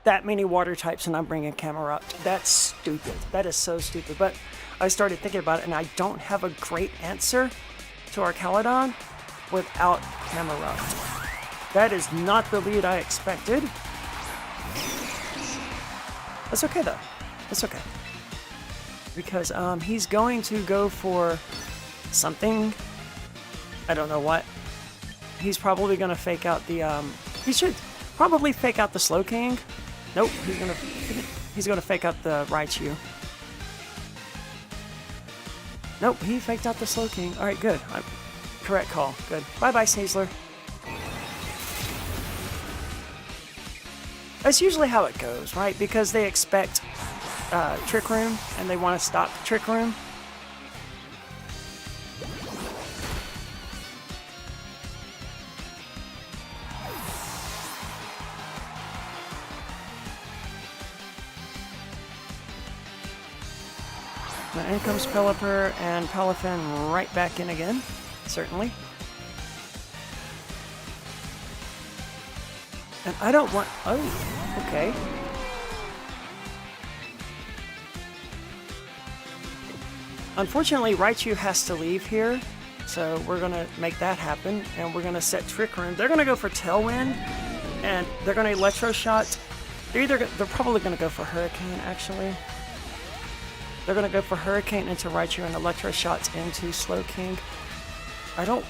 A: that many water types and I'm bringing Camerupt. That's stupid. That is so stupid. But I started thinking about it and I don't have a great answer to Archaludon without Camerupt. That is not the lead I expected. That's okay though. That's okay. Because he's going to go for something. I don't know what. He's probably going to fake out the... he should probably fake out the Slowking. Nope, he's gonna fake out the Raichu. Nope, he faked out the Slow King. Alright, good. Correct call. Good. Bye-bye, Sneasler. That's usually how it goes, right? Because they expect Trick Room, and they want to stop Trick Room. Now in comes Pelipper, and Palafin right back in again, certainly. And I don't want... Oh, okay. Unfortunately, Raichu has to leave here, so we're going to make that happen, and we're going to set Trick Room. They're going to go for Tailwind, and they're going to Electro Shot. They're probably going to go for Hurricane, actually. They're going to go for Hurricane into Raichu and Electro Shots into Slow King. I don't...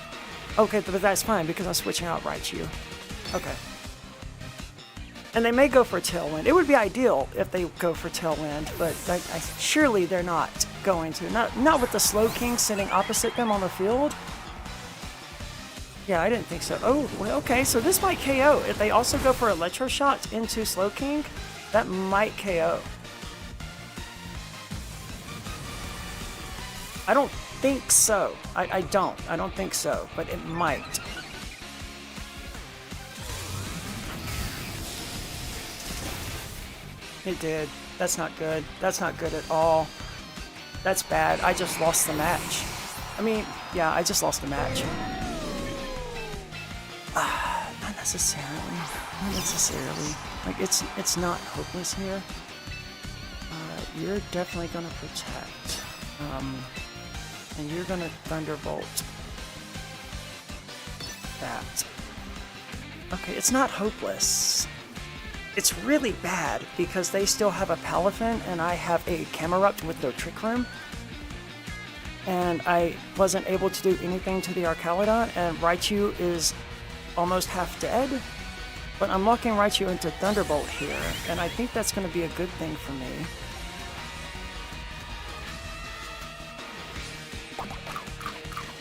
A: Okay, but that's fine, because I'm switching out Raichu. Okay. And they may go for Tailwind. It would be ideal if they go for Tailwind, but surely they're not going to. Not with the Slow King sitting opposite them on the field. Yeah, I didn't think so. Oh, well, okay, so this might KO. If they also go for Electro Shot into Slow King, that might KO. I don't think so. I don't think so, but it might. It did. That's not good. That's not good at all. That's bad. I just lost the match. I mean, yeah, I just lost the match. Not necessarily. Not necessarily. Like, it's not hopeless here. You're definitely gonna protect. And you're gonna Thunderbolt that. Okay, it's not hopeless. It's really bad because they still have a Palafin and I have a Camerupt with their Trick Room. And I wasn't able to do anything to the Archaludon, and Raichu is almost half dead. But I'm locking Raichu into Thunderbolt here, and I think that's going to be a good thing for me.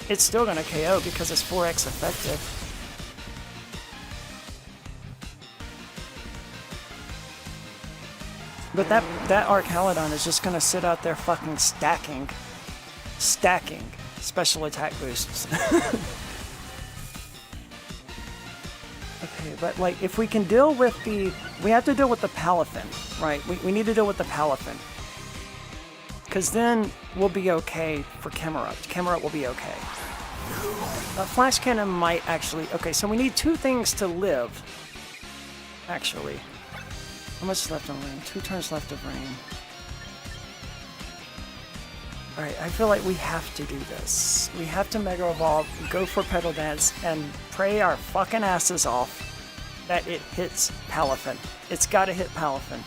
A: It's still going to KO because it's 4x effective. But that Archaludon is just going to sit out there fucking stacking special attack boosts. Okay, but like if we can deal with we have to deal with the Palafin, right? We need to deal with the Palafin. Because then we'll be okay for Camerupt. Camerupt will be okay. Flash Cannon might actually... Okay, so we need two things to live, actually. How much is left on Rain? 2 turns left of Rain. Alright, I feel like we have to do this. We have to Mega Evolve, go for Petal Dance, and pray our fucking asses off that it hits Palafin. It's gotta hit Palafin.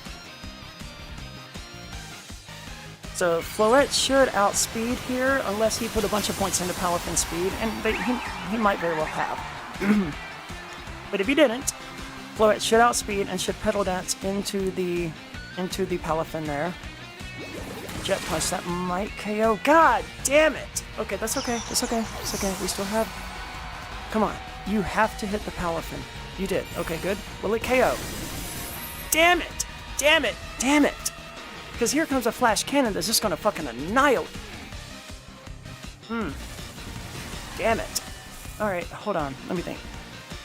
A: So Floette should outspeed here, unless he put a bunch of points into Palafin speed, and he might very well have. But if he didn't, Floette should outspeed and should Petal Dance into the Palafin there. Jet Punch, that might KO. God damn it! Okay, that's okay. That's okay. It's okay. We still have... Come on. You have to hit the Palafin. You did. Okay, good. Will it KO? Damn it! Damn it! Damn it! Because here comes a Flash Cannon that's just gonna fucking annihilate. Damn it. Alright, hold on. Let me think.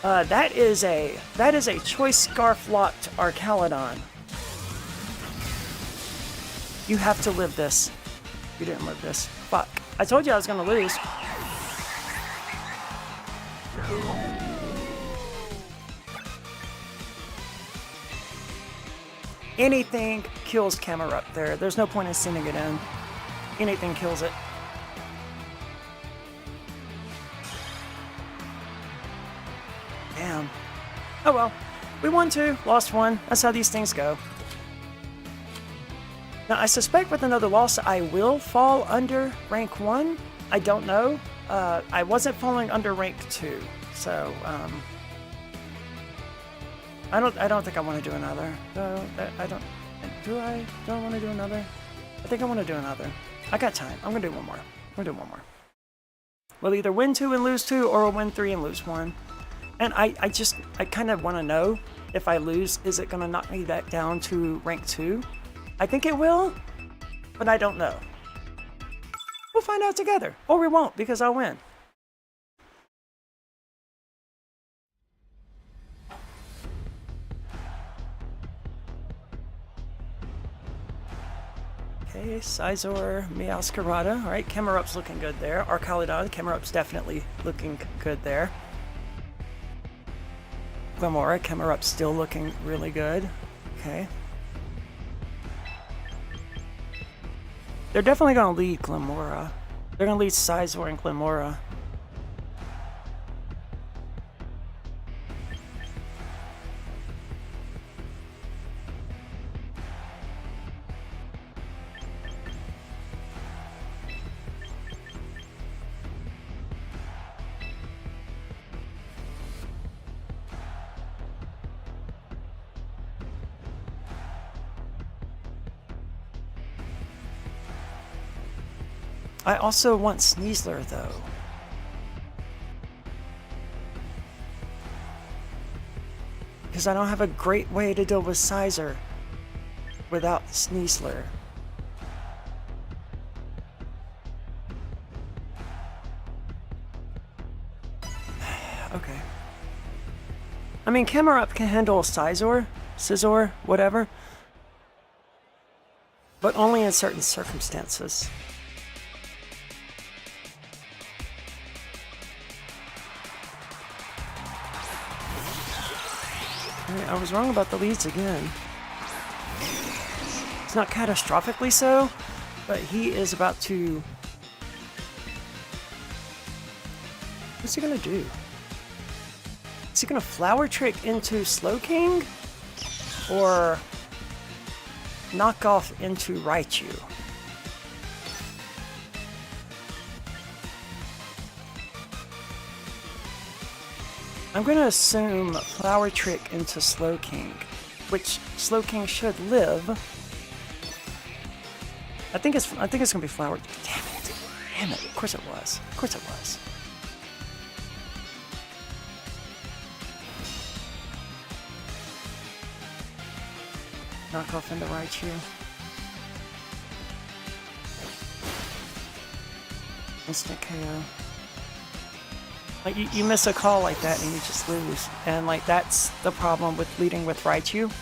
A: That is a Choice Scarf locked Archaludon. You have to live this. You didn't live this. Fuck. I told you I was gonna lose. Anything kills Camerupt there. There's no point in sending it in. Anything kills it. Damn. Oh well. We won 2, lost 1. That's how these things go. Now, I suspect with another loss, I will fall under rank 1. I don't know. I wasn't falling under rank 2, so I don't think I want to do another. No, I don't. Do I? Do I want to do another? I think I want to do another. I got time. I'm gonna do one more. We'll do one more. We'll either win 2 and lose 2, or we'll win 3 and lose 1. And I kind of want to know, if I lose, is it going to knock me back down to rank 2? I think it will, but I don't know. We'll find out together. Or we won't, because I'll win. Okay, Sizor, Meowscarada. Alright, Camerup's looking good there. Arcalidon, Camerup's definitely looking good there. Glamora, Camerup's still looking really good. Okay. They're definitely going to lead Glamora. They're going to lead Sizor and Glamora. I also want Sneasler, though. Because I don't have a great way to deal with Sizor without Sneasler. Okay. I mean, Camerupt can handle Scizor, whatever. But only in certain circumstances. I was wrong about the leads again. It's not catastrophically so, but he is about to... What's he gonna do? Is he gonna Flower Trick into Slowking? Or knock off into Raichu? I'm going to assume Flower Trick into Slowking, which Slowking should live. I think it's going to be Flower... Damn it. Of course it was. Of course it was. Knock off into Raichu. Instant KO. Like, you miss a call like that and you just lose. And, like, that's the problem with leading with Raichu.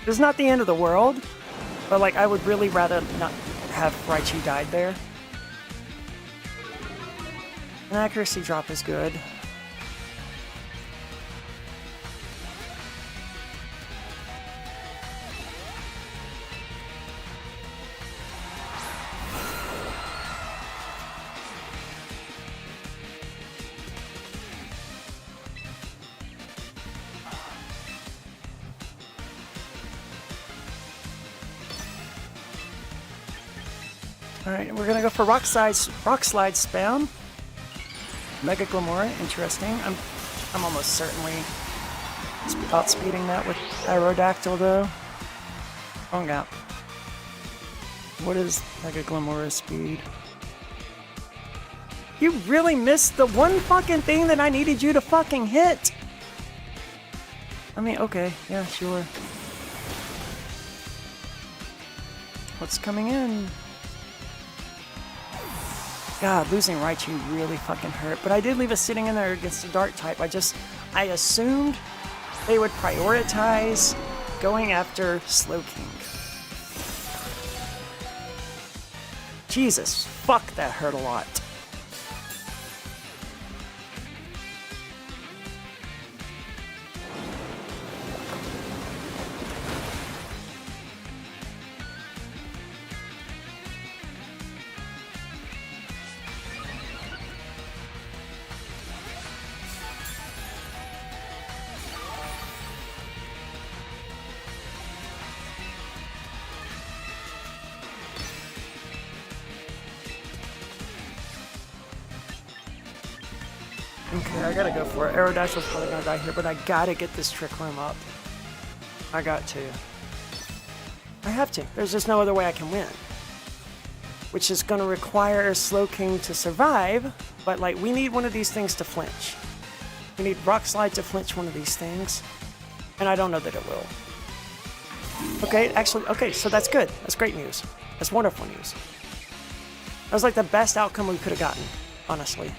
A: It's not the end of the world, but, like, I would really rather not have Raichu died there. An accuracy drop is good. Alright, we're gonna go for Rock Slide Spam. Mega Glamora, interesting. I'm almost certainly outspeeding that with Aerodactyl though. Wrong app. What is Mega Glamora's speed? You really missed the one fucking thing that I needed you to fucking hit! I mean, okay, yeah, sure. What's coming in? God, losing Raichu really fucking hurt. But I did leave it sitting in there against the Dark type. I assumed they would prioritize going after Slowking. Jesus, fuck, that hurt a lot. Okay, I gotta go for it. Aerodactyl's probably gonna die here, but I gotta get this Trick Room up. I got to. I have to. There's just no other way I can win. Which is going to require Slowking to survive, but like we need one of these things to flinch. We need Rock Slide to flinch one of these things, and I don't know that it will. Okay, actually, okay, so that's good. That's great news. That's wonderful news. That was like the best outcome we could have gotten, honestly.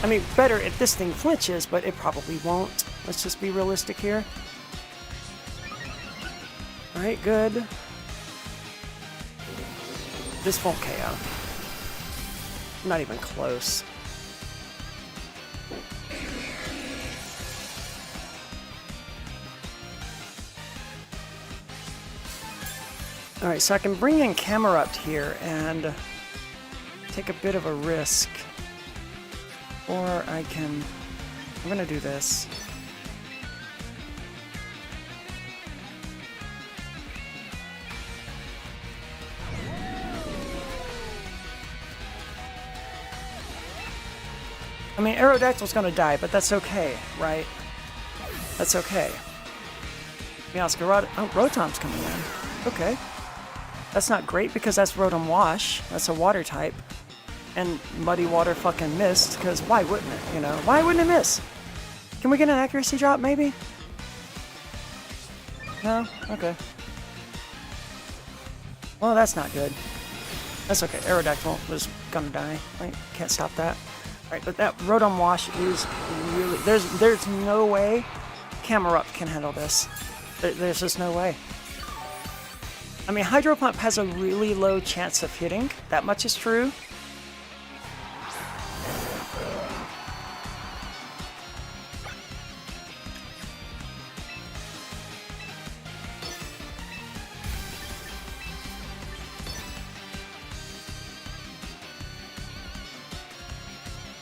A: I mean, better if this thing flinches, but it probably won't. Let's just be realistic here. Alright, good. This won't KO. Not even close. Alright, so I can bring in Camerupt here and take a bit of a risk. Or I can... I'm gonna do this. I mean, Aerodactyl's gonna die, but that's okay, right? That's okay. Meowscarada... Oh, Rotom's coming in. Okay. That's not great because that's Rotom Wash. That's a water type. And Muddy Water fucking missed, because why wouldn't it, you know? Why wouldn't it miss? Can we get an accuracy drop, maybe? No? Okay. Well, that's not good. That's okay. Aerodactyl was gonna die. Right? Can't stop that. Alright, but that Rotom Wash is really... There's no way Camerupt can handle this. There's just no way. I mean, Hydro Pump has a really low chance of hitting. That much is true.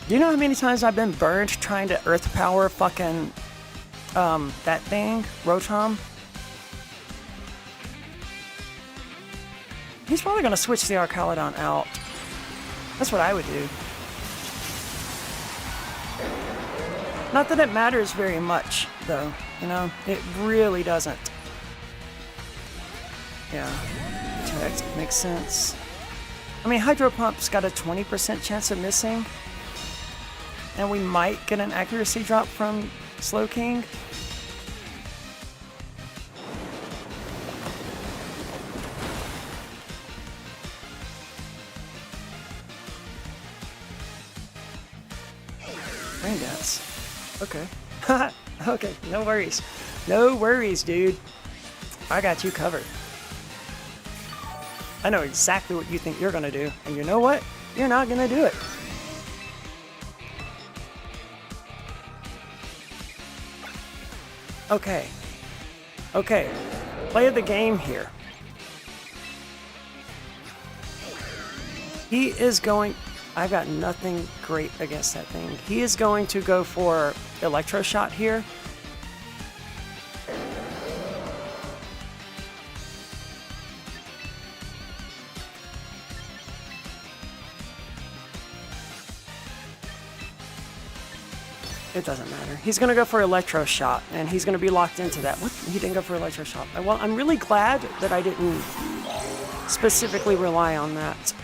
A: Do you know how many times I've been burned trying to Earth Power fucking, that thing, Rotom? He's probably gonna switch the Arcalodon out. That's what I would do. Not that it matters very much, though, you know? It really doesn't. Yeah. Protect makes sense. I mean, Hydro Pump's got a 20% chance of missing. And we might get an accuracy drop from Slowking. Rain Dance. Okay. Okay, no worries. No worries, dude. I got you covered. I know exactly what you think you're gonna do. And you know what? You're not gonna do it. Okay. Okay. Play the game here. He is going... I've got nothing great against that thing. He is going to go for Electro Shot here. It doesn't matter. He's going to go for Electro Shot, and he's going to be locked into that. What? He didn't go for Electro Shot. Well, I'm really glad that I didn't specifically rely on that.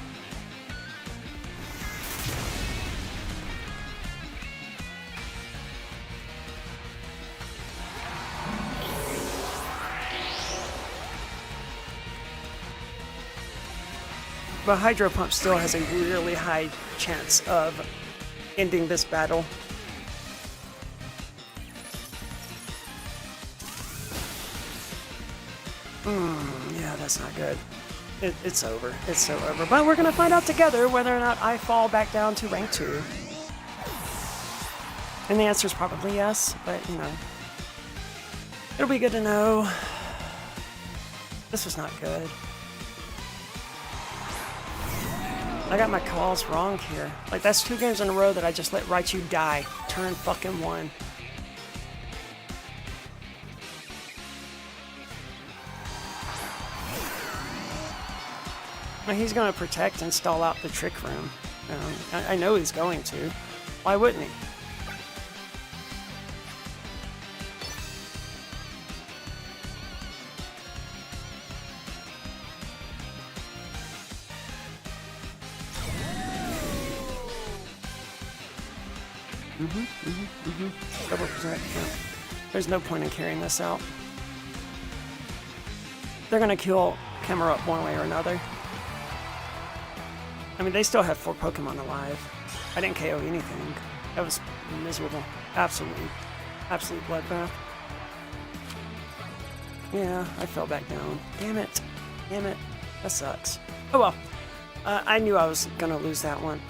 A: But Hydro Pump still has a really high chance of ending this battle. Yeah, that's not good. It's over. It's so over. But we're going to find out together whether or not I fall back down to rank 2. And the answer is probably yes, but, you know. It'll be good to know. This was not good. I got my calls wrong here. Like, that's 2 games in a row that I just let Raichu die. Turn fucking 1. Now, he's going to protect and stall out the Trick Room. I know he's going to. Why wouldn't he? Double percent. Yeah. There's no point in carrying this out. They're gonna kill Camera Up one way or another. I mean, they still have 4 Pokemon alive. I didn't KO anything. That was miserable. Absolute bloodbath. Yeah, I fell back down. Damn it. That sucks. Oh well. I knew I was gonna lose that one.